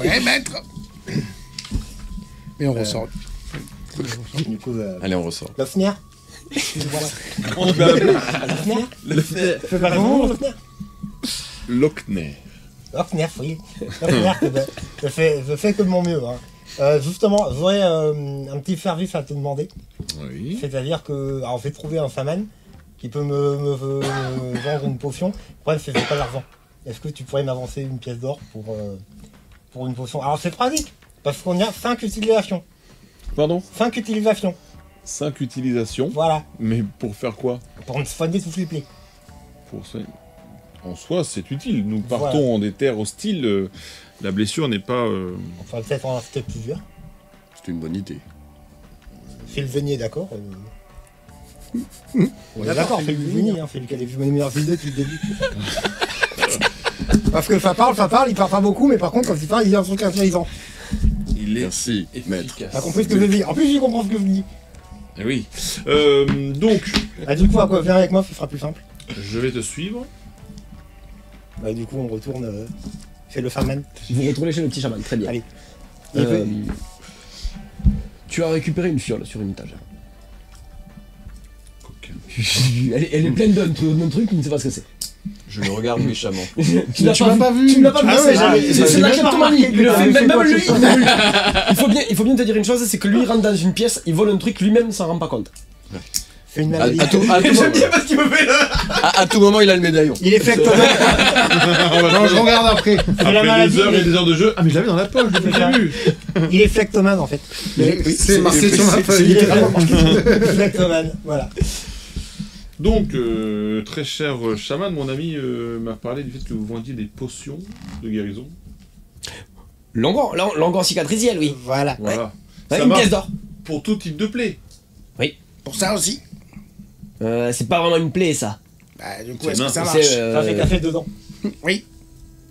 Ouais, maître. Et on ressort. Du coup, Allez, on ressort. Lofner. On peut l'appeler Lofner. Fais pas vraiment Lofner. Lochner. Lofner, oui. Lofner, je fais que de mon mieux. Hein. Justement, j'aurais un petit service à te demander. Oui. C'est-à-dire que, alors, je vais trouver un chaman qui peut me vendre une potion. Le problème, c'est que j'ai pas d'argent. Est-ce que tu pourrais m'avancer une pièce d'or pour une potion? Alors, c'est pratique, parce qu'on a 5 utilisations. Pardon 5 utilisations, 5 utilisations. voilà. Mais pour faire quoi? Pour me soigner toutes les plaies. Pour soigner. En soi, c'est utile. Nous Voilà. partons en des terres hostiles. La blessure n'est pas. On va peut-être en acheter plusieurs. C'est une bonne idée. Fais le veunier, d'accord On est d'accord, fais le veunier, hein, c'est lequel est le meilleur vidéo depuis le début. Parce que ça parle, il parle pas beaucoup, mais par contre, quand il parle, il dit un truc intelligent. Il est. Merci, maître. T'as compris ce que je dis? En plus, j'y comprends ce que je dis. Eh oui. Donc, Ah, du coup, à quoi? Viens avec moi, ce sera plus simple. je vais te suivre. Bah, du coup, on retourne chez le chaman. Vous retournez chez le petit chaman, très bien. Allez. Tu as récupéré une fiole sur une étagère. Coquin. Elle est pleine d'un truc, tu ne sais pas ce que c'est. Je le regarde méchamment. Tu l'as pas vu. Tu ne l'as pas vu, Ah ouais, j'avais- c'est j'avais la même pas kleptomanie. remarqué Il le que- fait, Ah, même c'est quoi, lui, c'est ça il faut bien te dire une chose, c'est que lui il rentre dans une pièce, il vole un truc, lui-même s'en rend pas compte. Fais une À, maladie. à tout, à tout moment, ce qu'il me fait là. à tout moment, il a le médaillon. Il est flectomane. Non, je regarde après. C'est la Après maladie. des heures et des heures de jeu. Ah, mais je l'avais dans la poche depuis le début. Il est flectomane en fait. C'est marqué sur ma Il est feuille. vraiment marqué. Flectomane, voilà. Donc, très cher chaman, mon ami m'a parlé du fait que vous vendiez des potions de guérison. Longon cicatriciel, oui. Voilà. Voilà. Ouais, Ça une marche pièce d'or. pour tout type de plaie. Pour ça aussi. C'est pas vraiment une plaie, ça. Bah, du coup, C'est est-ce que mince. ça C'est, marche Ça fait café dedans. Oui.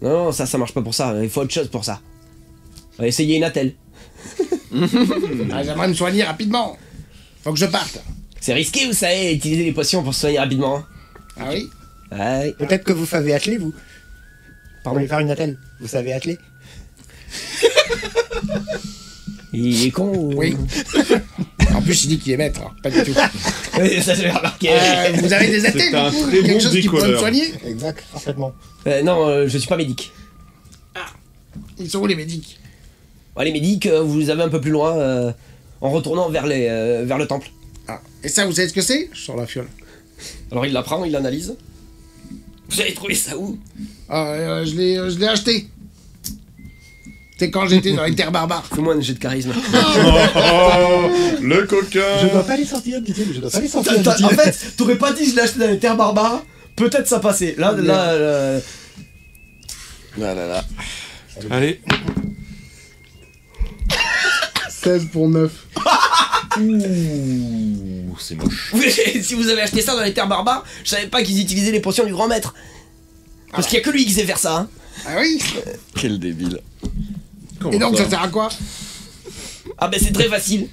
Non, ça marche pas pour ça. Il faut autre chose pour ça. On va essayer une attelle. Ah, j'aimerais me soigner rapidement. Faut que je parte. C'est risqué, vous savez, utiliser les potions pour se soigner rapidement. Hein. Ah oui. Ouais. Peut-être que vous savez atteler, vous. Pardon. Vous voulez faire une attelle. Vous savez atteler. Il est con ou... Oui. En plus, il dit qu'il est maître. Alors, pas du tout. Oui, ça, je l'ai remarqué. Vous avez des attelles C'est un très quelque bon chose qui pourrait me bricoleur. soigner? Exact. Parfaitement. Non, je suis pas médic. Ils sont où les médics? Ouais, les médics, vous les avez un peu plus loin, en retournant vers le temple. Ah. Et ça, vous savez ce que c'est? Je sors la fiole. Alors il la prend, il l'analyse. Vous avez trouvé ça où? Ah, je l'ai acheté. C'est quand j'étais dans les terres barbares. Fais-moi un jet de charisme. Oh, le coquin. Je dois pas les sortir, dit-il. Je dois pas les sortir, En dit-il. fait, t'aurais pas dit je l'ai acheté dans les terres barbares, peut-être ça passait. Là. Là, là, là. Allez. 16 pour 9. Ouh, c'est moche. Si vous avez acheté ça dans les terres barbares, je savais pas qu'ils utilisaient les potions du grand maître. Parce qu'il y a que lui qui sait faire ça. Hein. Ah oui. Quel débile. Comment Et donc, ça sert à quoi? Ah ben c'est très facile.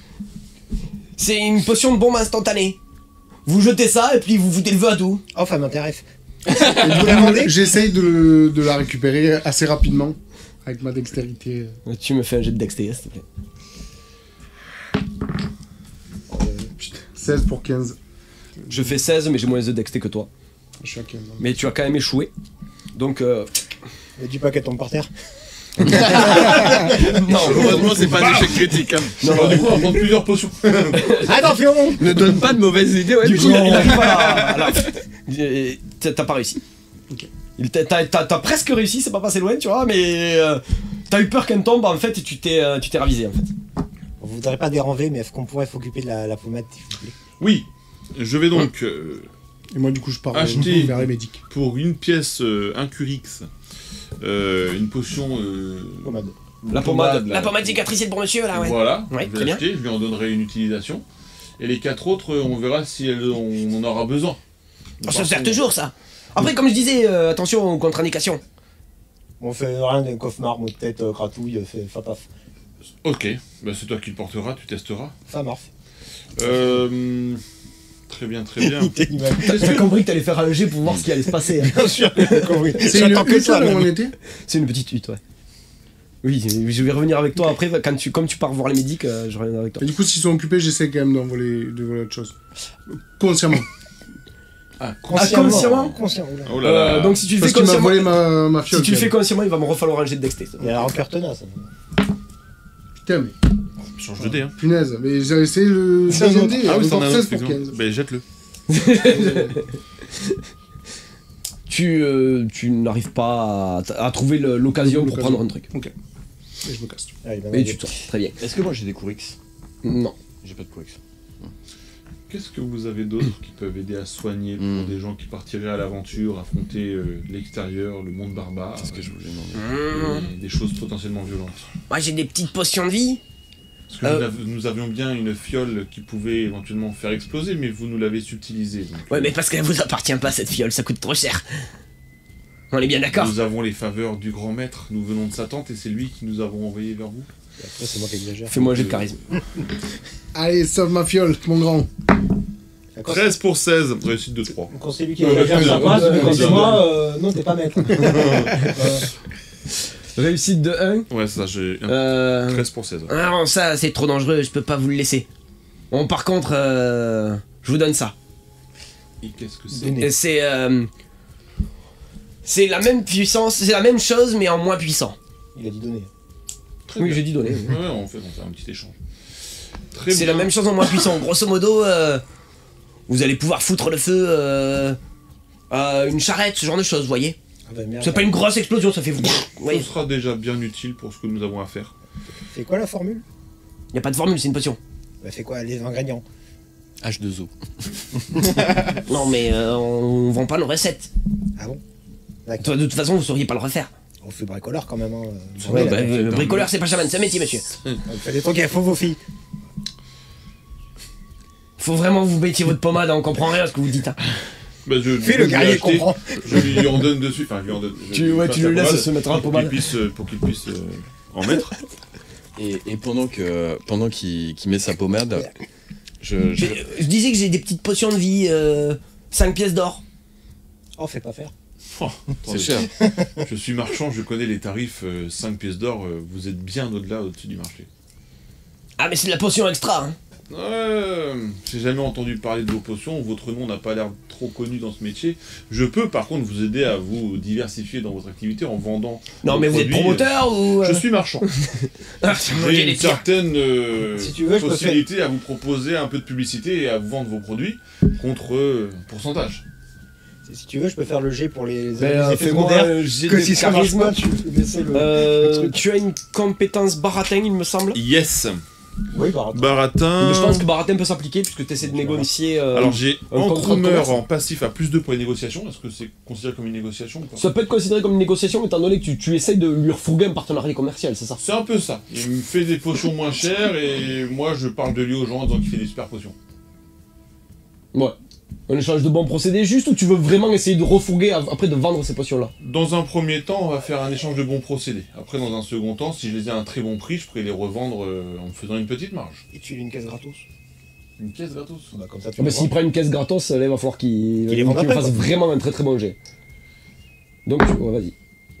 C'est une potion de bombe instantanée. Vous jetez ça et puis vous foutez le feu à tout. Oh, ça m'intéresse. Et du coup, j'essaye de la récupérer assez rapidement. Avec ma dextérité. Tu me fais un jet de dextérité, s'il te plaît. Putain, 16 pour 15. Je fais 16, mais j'ai moins de dexté que toi. Je suis à 15. Mais tu as quand même échoué. Donc, Ne dis pas qu'elle tombe par terre. non, Heureusement, c'est pas un échec critique. Hein. Alors, du coup, on va prendre plusieurs potions. Attention! Ne donne pas de mauvaises idées, ouais. du coup, il arrive pas à la... T'as pas réussi. Ok. T'as presque réussi, c'est pas passé loin, tu vois, mais t'as eu peur qu'elle tombe en fait et tu t'es ravisé en fait. On voudrait pas déranger, mais est-ce qu'on pourrait s'occuper de la pommade, s'il vous plaît? Oui, je vais donc Et moi, du coup, je pars Acheter. vers les médics. pour une pièce, un curix, une potion. Pommade. La pommade là. cicatricielle pour monsieur là, ouais. Voilà, Ouais, je très vais bien. l'acheter, je lui en donnerai une utilisation. Et les 4 autres, on verra si on en aura besoin. De Ça sert façon- toujours ça. Après, comme je disais, attention aux contre-indications. On fait rien d'un cauchemar, mot de tête, gratouille, ça passe. Ok, bah c'est toi qui le porteras, tu testeras. Ça marche. Très bien, très bien. T'as compris que t'allais faire un jet pour voir ce qui allait se passer. Hein. Bien sûr, j'ai compris. C'est une J'attends que hutte ça, là où même. on était? C'est une petite hutte, ouais. Oui, je vais revenir avec toi après, comme tu pars voir les médics, je reviendrai avec toi. Et du coup, s'ils sont occupés, j'essaie quand même de voler autre chose. Consciemment. consciemment Consciemment, oula. Oh là là. Donc si tu le fais Parce qu'il m'a consciemment, volé ma fiole. si tu le quand fais même. consciemment, il va me refalloir un jet de dexté. Il a la rancœur tenace. Putain, mais Change de dé, hein. punaise. Mais j'ai essayé le C'est un deuxième autre. dé. Ah oui, encore c'en a un 16 autre, pour effectivement. 15. Ben jette-le. Tu n'arrives pas à trouver l'occasion pour prendre un truc. Ok. Et je me casse. Allez, bah, Et vas-y. tu sors, très bien. Est-ce que moi j'ai des courix? Non. J'ai pas de courix. Qu'est-ce que vous avez d'autre qui peuvent aider à soigner pour des gens qui partiraient à l'aventure, affronter l'extérieur, le monde barbare, C'est ce que je voulais demander. et des choses potentiellement violentes? Moi j'ai des petites potions de vie. Parce que nous avions bien une fiole qui pouvait éventuellement faire exploser, mais vous nous l'avez subtilisée. Donc, Ouais, mais parce qu'elle vous appartient pas cette fiole, ça coûte trop cher. On est bien d'accord. nous avons les faveurs du grand maître, nous venons de sa tente et c'est lui qui nous avons envoyé vers vous. Après, c'est moi qui exagère. Fais-moi un jet de charisme. Allez, sauve ma fiole, mon grand. 13 pour 16, réussite de 3. Quand c'est lui qui Ouais, exagère, ça ouais, passe, ouais, mais quand ouais, c'est ouais. moi, non, t'es pas maître. Réussite de 1. Ouais, ça, j'ai 13 pour 16. Ah non, ça c'est trop dangereux, je peux pas vous le laisser. Bon, par contre, je vous donne ça. Et qu'est-ce que c'est? Donnez. Et c'est la même puissance, c'est la même chose mais en moins puissant. Il a dit donner. Très Oui, bien. j'ai dit donner. Ouais, on fait un petit échange. Très C'est bien. la même chose en moins puissant. Grosso modo, vous allez pouvoir foutre le feu à une charrette, ce genre de choses, vous voyez. Ah bah merde. C'est pas une grosse explosion, ça fait vous Ce voyez. sera déjà bien utile pour ce que nous avons à faire. C'est quoi la formule? Y a pas de formule, c'est une potion. Bah c'est quoi les ingrédients? H2O. Non mais on vend pas nos recettes. Ah bon? Toi, de toute façon, vous sauriez pas le refaire. On fait bricoleur quand même. Hein. Ouais, Ouais, bah, là, le bricoleur, c'est pas chaman, c'est un métier, monsieur. on fait des trucs à faux vos filles. Faut vraiment vous mettiez votre pommade, on comprend rien à ce que vous dites. Hein. Bah, Fais le guerrier, comprend. Je lui en donne dessus, enfin je lui en donne. Tu le laisses se mettre un pommade. Pour qu'il puisse en mettre. Et pendant qu'il met sa pommade, je disais que j'ai des petites potions de vie, 5 pièces d'or. Oh, fais pas faire. Oh, c'est cher. Je suis marchand, je connais les tarifs, 5 pièces d'or, vous êtes bien au-dessus du marché. Ah mais c'est de la potion extra, hein. J'ai jamais entendu parler de vos potions, votre nom n'a pas l'air trop connu dans ce métier. Je peux par contre vous aider à vous diversifier dans votre activité en vendant. Non mais vous êtes promoteur ou... Je suis marchand. J'ai une certaine si tu veux, possibilité à vous proposer un peu de publicité et à vous vendre vos produits contre pourcentage. Si tu veux, je peux faire le jet pour les effets secondaires. Que si ça marche pas, tu peux baisser le truc. Tu as une compétence baratin, il me semble. Yes. Oui, baratin. Baratin. Je pense que baratin peut s'appliquer puisque tu essaies de négocier. Alors j'ai un contrat de encrumeur commerce. en passif à plus 2 pour les négociations. Est-ce que c'est considéré comme une négociation ou pas? Ça peut être considéré comme une négociation étant donné que tu essayes de lui refourguer un partenariat commercial, c'est ça? C'est un peu ça. Il me fait des potions moins chères et moi je parle de lui aux gens en disant qu'il fait des super potions. Ouais. Un échange de bons procédés juste ou tu veux vraiment essayer de refourguer après de vendre ces potions-là? Dans un premier temps, on va faire un échange de bons procédés. Après, dans un second temps, si je les ai à un très bon prix, je pourrais les revendre en me faisant une petite marge. Et tu lui une caisse gratos. Une pièce gratos. Bah, comme ça, tu Mais s'il prend une caisse gratos, là, il va falloir qu'il les vende après, fasse quoi. vraiment un très très bon jet. Donc, ouais, vas-y.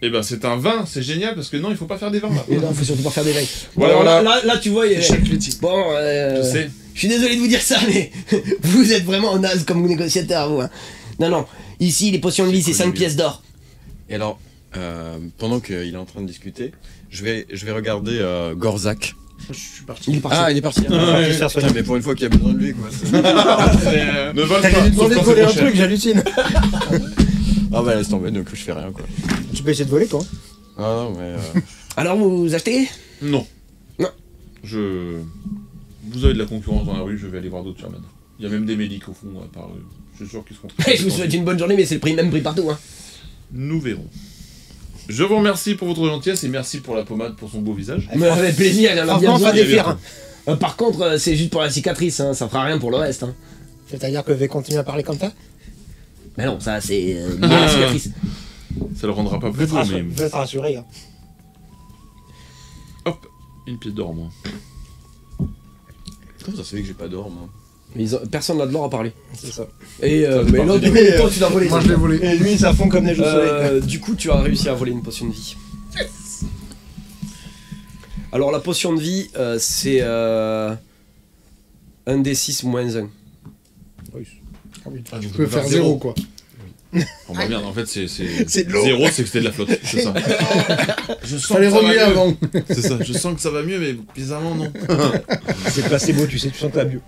Eh ben c'est un vin, c'est génial parce que non, il faut pas faire des vins là. Et là, faut surtout pas faire des vagues. Voilà, Bon, voilà. Là, tu vois, il y a... Échec critique. Bon, Je sais. je suis désolé de vous dire ça, mais vous êtes vraiment naze comme négociateur, vous. Hein. Non, ici, les potions de vie, c'est 5 pièces d'or. Et alors, pendant qu'il est en train de discuter, je vais regarder Gorzak. Je suis parti. Il est parti. Ah, il est parti. Putain, mais pour une fois qu'il y a besoin de lui, quoi. Ne vole T'as pas. lui demandé sauf de quand voler un c'est trop truc, j'hallucine. Ah bah laisse tomber, donc je fais rien, quoi. Tu peux essayer de voler, toi. Ah non, mais... Alors, vous achetez? cher. Non. Non. Vous avez de la concurrence dans la rue, je vais aller voir d'autres chamans. Il y a même des médics au fond, à part eux. Je suis sûr qu'ils seront très Je vous souhaite une bonne journée, mais c'est le même prix partout. Hein. Nous verrons. Je vous remercie pour votre gentillesse et merci pour la pommade pour son beau visage. Mais avec plaisir, il en a bien Franchement, besoin. pas des fers. Par contre, c'est juste pour la cicatrice, hein, ça fera rien pour le reste. Hein. C'est-à-dire que je vais continuer à parler comme ça. Mais non, ça c'est lié à la cicatrice. Ça le rendra pas Je plus vais beau, te mais... rassurer. Hein. Hop, une pièce d'or en moins. Comment ça se fait que j'ai pas d'or, moi? Mais personne n'a de l'or à parler. C'est ça. Et Ça fait mais l'autre, partie du- toi tu l'as volé. Moi je l'ai volé. Et lui, ça fond comme neige au soleil. Du coup, tu as réussi à voler une potion de vie. Alors la potion de vie, c'est 1d6 moins 1. Ah oui, Ah, tu donc peux on peut faire faire 0 zéro. quoi. On va bien, en fait c'est C'est de l'eau. zéro, c'est que c'était de la flotte, c'est ça. Je sens Fallait que ça va remuer mieux. avant. C'est ça, je sens que ça va mieux, mais bizarrement non. C'est placebo, tu sais, tu sens que ça va mieux.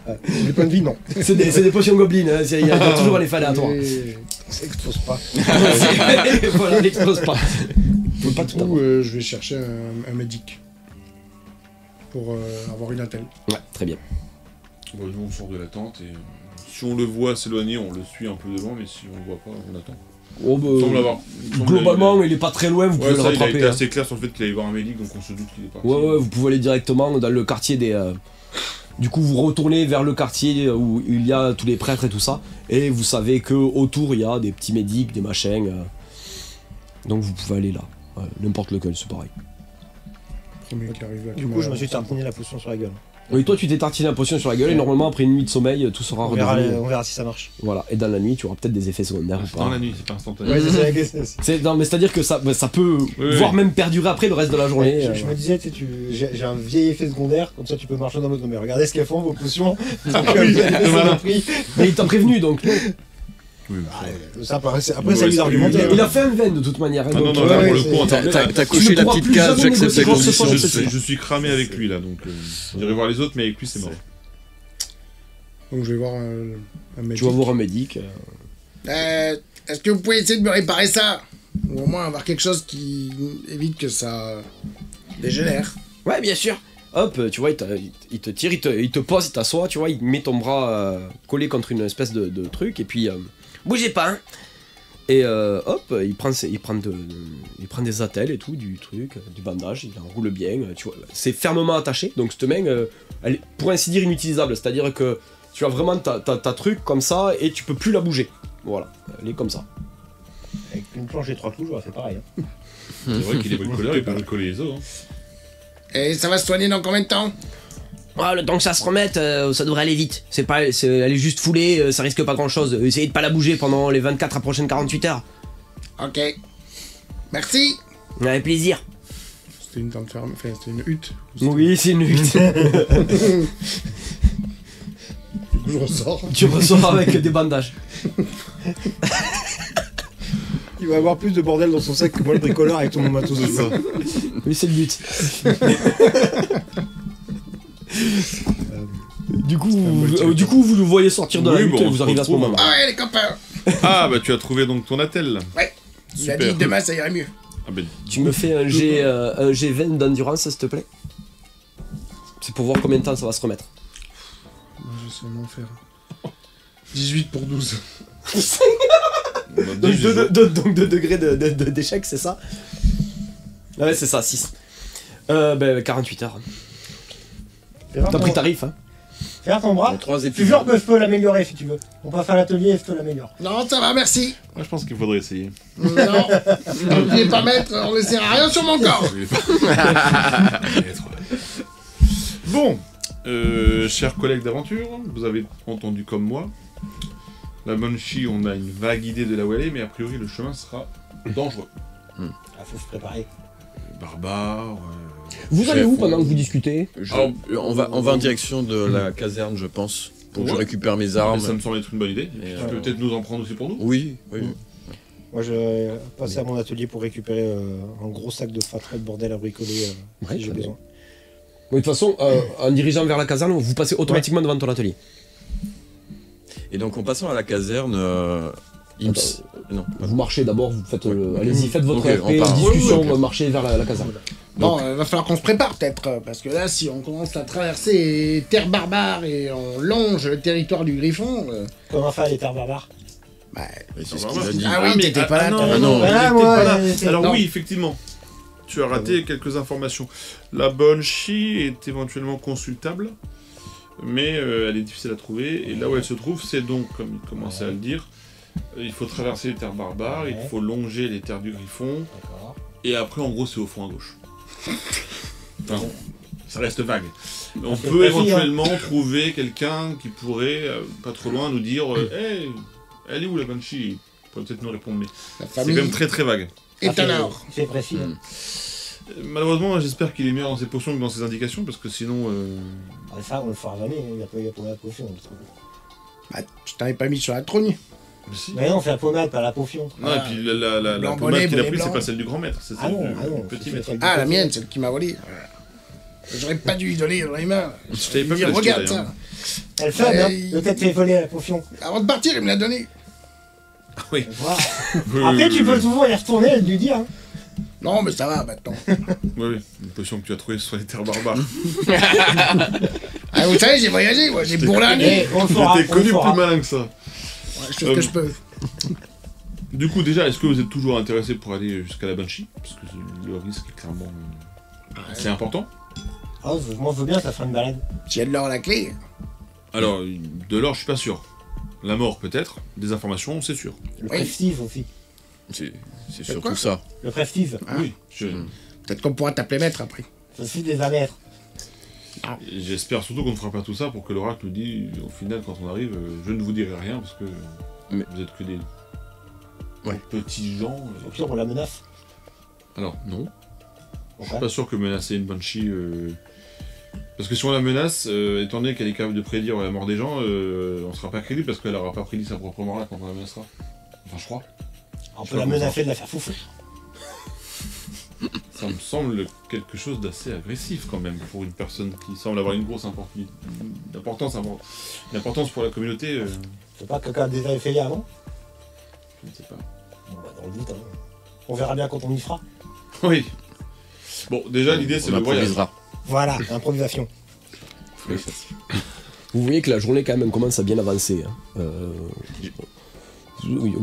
Les points de vie, non. C'est des potions gobelines, hein, il y a toujours un effet aléatoire. Et Ça explose pas. Voilà, n'explose pas. Faut pas du tout coup, avoir. je vais chercher un médic. Pour avoir une attelle. Ouais, très bien. Bon, nous on sort de la tente et si on le voit s'éloigner, on le suit un peu de loin, mais si on le voit pas, on attend. Oh, Il semble avoir. il semble- globalement, il est pas très loin, vous pouvez Ouais, le ça, il a rattraper. été Hein. assez clair sur le fait qu'il allait voir un médic, donc on se doute qu'il est parti. Ouais, vous pouvez aller directement dans le quartier des... Du coup, vous retournez vers le quartier où il y a tous les prêtres et tout ça, et vous savez que autour il y a des petits médics, des machins. Donc vous pouvez aller là. Ouais, n'importe lequel, c'est pareil. Premier qui arrive là. Du coup, je me suis tartiné la potion sur la gueule. Oui, toi tu t'es tartiné la potion sur la gueule, et normalement après une nuit de sommeil, tout sera On verra, redevenu. on verra si ça marche. Voilà, et dans la nuit, tu auras peut-être des effets secondaires ou Dans pas. la nuit, c'est pas instantané. Ouais, c'est ça la question aussi. Non, mais c'est-à-dire que ça peut, Oui, voire oui. même perdurer après le reste de la journée. Je me disais, tu sais, j'ai un vieil effet secondaire, comme ça tu peux marcher dans mode. Mais regardez ce qu'elles font, vos potions. Ah oui, c'est malin. Mais il t'a prévenu donc. Non. Oui, Ça paraît, après, Ouais, ça lui c'est- d'argumenter. Il a fait un veine de toute manière. hein, Ah non, donc, non, là ouais, pour le c'est- coup, attends, T'as Tu coché ne la pourras petite plus case, jamais j'accepte négocier la quoi que ce soit. condition. je suis cramé avec lui là, donc j'irai voir les autres, mais avec lui c'est mort. Donc je vais voir un médic. Tu vas voir un médic. Est-ce que vous pouvez essayer de me réparer ça? Ou au moins avoir quelque chose qui évite que ça dégénère. Ouais, bien sûr. Hop, tu vois, il te tire, il te pose, il t'assoit, tu vois, il met ton bras collé contre une espèce de truc, et puis bougez pas, hein. Et hop, il prend des attelles et tout, du truc, du bandage, il enroule bien, tu vois. C'est fermement attaché, donc cette main, elle est pour ainsi dire inutilisable, c'est-à-dire que Tu as vraiment ta truc comme ça et tu peux plus la bouger. Voilà, elle est comme ça. Avec une planche et 3 clous, j'aurais fait pareil. Hein. C'est vrai qu'il est bricoleur, il peut bricoler les os. Hein. Et ça va se soigner dans combien de temps? Ah, le temps que ça se remette, ça devrait aller vite. Elle est juste foulée, ça risque pas grand chose. Essayez de pas la bouger pendant les 24 à prochaines 48 heures. Ok. Merci. Avec plaisir. C'était une tente ferme, enfin c'était une hutte. Oui, c'est une hutte. Du coup je ressors. Tu ressors avec des bandages. Il va avoir plus de bordel dans son sac que moi le bricoleur avec tout mon matos de ça. Oui, c'est le but. Du coup, vous le voyez sortir de la Oui, hutte bon, et on vous se arrivez à ce retrouve. moment. Ah ouais les copains. Ah bah tu as trouvé donc ton attel. Ouais. Il a Super. dit demain ça irait mieux. Ah ben, Tu me fais un G20 d'endurance, s'il te plaît. C'est pour voir combien de temps ça va se remettre. Moi je sais seulement faire 18 pour 12. on a Donc dit, 2 degrés d'échec, c'est ça? Ouais, c'est ça, 6. 48 heures. T'as pris tarif, hein? Fais voir ton bras. 3 Tu jures que je peux l'améliorer si tu veux. On passe à l'atelier et je te l'améliore. Non ça va merci. Moi je pense qu'il faudrait essayer. Non. N'oubliez pas mettre, on ne sert à rien sur mon corps. Bon, chers collègues d'aventure, vous avez entendu comme moi. La Banshee, on a une vague idée de là où elle est, mais a priori le chemin sera dangereux. Ah, faut se préparer. Barbare. Vous allez Chef, où pendant que vous discutez? On va en direction de la caserne, je pense, pour que je Ouais. récupère mes Mais armes. ça me semble être une bonne idée. Et, Tu peux peut-être nous en prendre aussi pour nous. Oui, oui. Moi je vais passer à mon atelier pour récupérer un gros sac de fatras de bordel à bricoler Ouais, si j'ai très besoin. Oui, de toute façon, en dirigeant vers la caserne, vous passez automatiquement devant ton atelier. Et donc en passant à la caserne, il me s- non. Vous marchez d'abord, vous faites. Allez-y, faites votre Ok, on RP, part. discussion, Oui, oui, ok. marchez vers la caserne. Bon, va falloir qu'on se prépare peut-être, parce que là, si on commence à traverser les terres barbares et on longe le territoire du Griffon... Comment faire les terres barbares? bah, Oui, c'est ce qu'il a dit. Ah oui, t'étais pas là, non, toi. Ah non. il était Ah, pas moi, là. Alors non. oui, effectivement. Tu as raté quelques informations. La Banshee est éventuellement consultable, mais elle est difficile à trouver. Et là où elle se trouve, c'est donc, comme il commençait à le dire, il faut traverser les terres barbares, il Ouais. faut longer les terres du Griffon, D'accord. et après, en gros, c'est au fond à gauche. Enfin, ça reste vague. On C'est peut précis, hein. éventuellement trouver quelqu'un qui pourrait, pas trop loin, nous dire Hey, elle est où la Banshee? Il pourrait peut-être nous répondre, mais La c'est quand famille même très très vague. est à l'or. C'est précis. Mm. Malheureusement, j'espère qu'il est meilleur dans ses potions que dans ses indications, parce que sinon. Ah, ça, on le fera jamais. Il y a pas de potion. le truc. Bah, tu t'avais pas mis sur la trogne. Si. Mais non, c'est la pommade, pas la potion. Non, et puis la Blanc pommade bonnet, qu'il a bonnet prise, c'est blanc. pas celle du grand maître, c'est Ah celle non, du c'est petit celle maître. du Ah, la petit mienne, maître. celle qui m'a volé. J'aurais pas dû lui donner dans les mains. Je t'avais pas Il vu dit, l'acheter, regarde d'ailleurs. ça. Elle fait, hein. Peut-être fait voler la potion. Avant de partir, il me l'a donné. Oui. Voilà. Oui, Après, oui, tu oui, peux toujours y retourner et lui dire. Hein. Non, mais ça va maintenant. Oui, oui, une potion que tu as trouvée sur les terres barbares. Ah, vous savez, j'ai voyagé, moi, j'ai bourlingué. Et on le fera. T'es on le connu fera. plus malin que ça. Ouais, je fais ce que je peux. Du coup, déjà, est-ce que vous êtes toujours intéressé pour aller jusqu'à la Banshee? Parce que le risque est clairement assez important. Ah, moi, je veux bien, ça fera une balade. J'ai de l'or à la clé. Alors, de l'or, je suis pas sûr. La mort, peut-être. Des informations, c'est sûr. Le Oui. prestige aussi. C'est quoi surtout ça. Le prestige. Ah. Oui. Peut-être qu'on pourra t'appeler maître après. Je suis des années. J'espère surtout qu'on ne fera pas tout ça pour que l'oracle nous dise, au final, quand on arrive, je ne vous dirai rien parce que Mais- vous êtes que des Ouais. petits gens. Au pire, on la menace. Alors, non. Je suis Ouais. pas sûr que menacer une Banshee... Parce que si on la menace, étant donné qu'elle est capable de prédire la mort des gens, on sera pas crédible parce qu'elle aura pas prédit sa propre mort là quand on la menacera. Enfin, je crois. On peut la menacer de la faire foufou. Ça me semble quelque chose d'assez agressif quand même pour une personne qui semble avoir une grosse importance pour la communauté. C'est pas que quelqu'un a déjà essayé avant. Je ne sais pas. Bon, bah, dans le doute, hein. On verra bien quand on y fera. Oui. Bon, déjà l'idée c'est On le voyage. improvisera. Voilà, improvisation. Vous voyez que la journée quand même commence à bien avancer. Hein. Oui,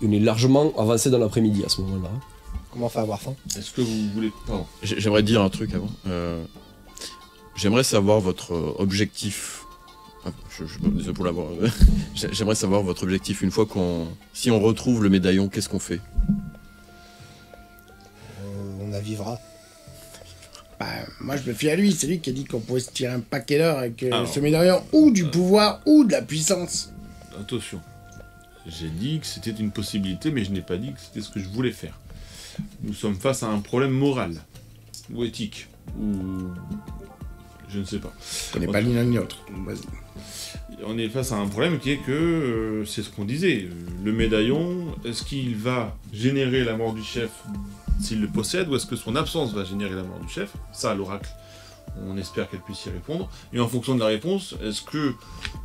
on est largement avancé dans l'après-midi à ce moment-là. Commence à avoir faim. Est-ce que vous voulez... Pardon. J'aimerais dire un truc avant. J'aimerais savoir votre objectif Désolé pour l'avoir. J'aimerais savoir votre objectif une fois si on retrouve le médaillon, qu'est-ce qu'on fait? On la vivra. Bah, moi je me fie à lui, c'est lui qui a dit qu'on pouvait se tirer un paquet d'or avec Alors, ce médaillon, ou du pouvoir, ou de la puissance. Attention. J'ai dit que c'était une possibilité, mais je n'ai pas dit que c'était ce que je voulais faire. Nous sommes face à un problème moral, ou éthique, ou... je ne sais pas. Je connais pas ni l'un ni l'autre. Vas-y. On est face à un problème qui est que, c'est ce qu'on disait, le médaillon, est-ce qu'il va générer la mort du chef s'il le possède, ou est-ce que son absence va générer la mort du chef? Ça, l'oracle, on espère qu'elle puisse y répondre. Et en fonction de la réponse, est-ce que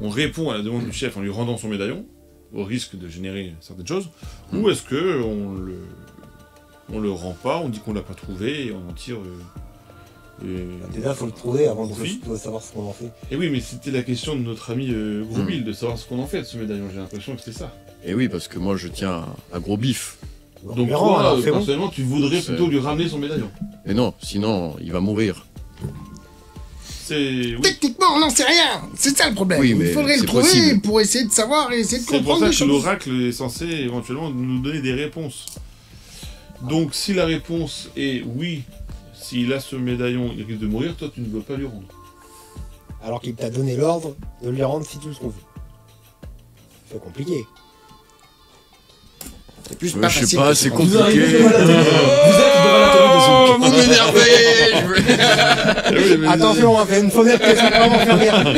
on répond à la demande du chef en lui rendant son médaillon, au risque de générer certaines choses, ou est-ce que on le rend pas, on dit qu'on l'a pas trouvé, et on en tire... Déjà, faut le trouver avant profit. de savoir ce qu'on en fait. Et oui, mais c'était la question de notre ami Groubil, de savoir ce qu'on en fait de ce médaillon. J'ai l'impression que c'était ça. Et oui, parce que moi je tiens à gros bif. Donc toi, personnellement, tu voudrais plutôt lui ramener son médaillon. Et non, sinon il va mourir. C'est... Oui. Techniquement, on n'en sait rien. C'est ça le problème. Oui, Il mais faudrait le c'est trouver possible. pour essayer de savoir et essayer de C'est pour comprendre ça les que choses. l'oracle est censé éventuellement nous donner des réponses. Donc si la réponse est oui, s'il a ce médaillon, il risque de mourir, toi tu ne veux pas lui rendre. Alors qu'il t'a donné l'ordre de lui rendre si tu le trouves. C'est compliqué. C'est plus Je pas sais facile pas, que c'est ça. Vous arrivez compliqué. devant la télé. Vous êtes devant la télé des Oh, vous m'énervez. Attention, on va faire une fenêtre que c'est vraiment faire rire.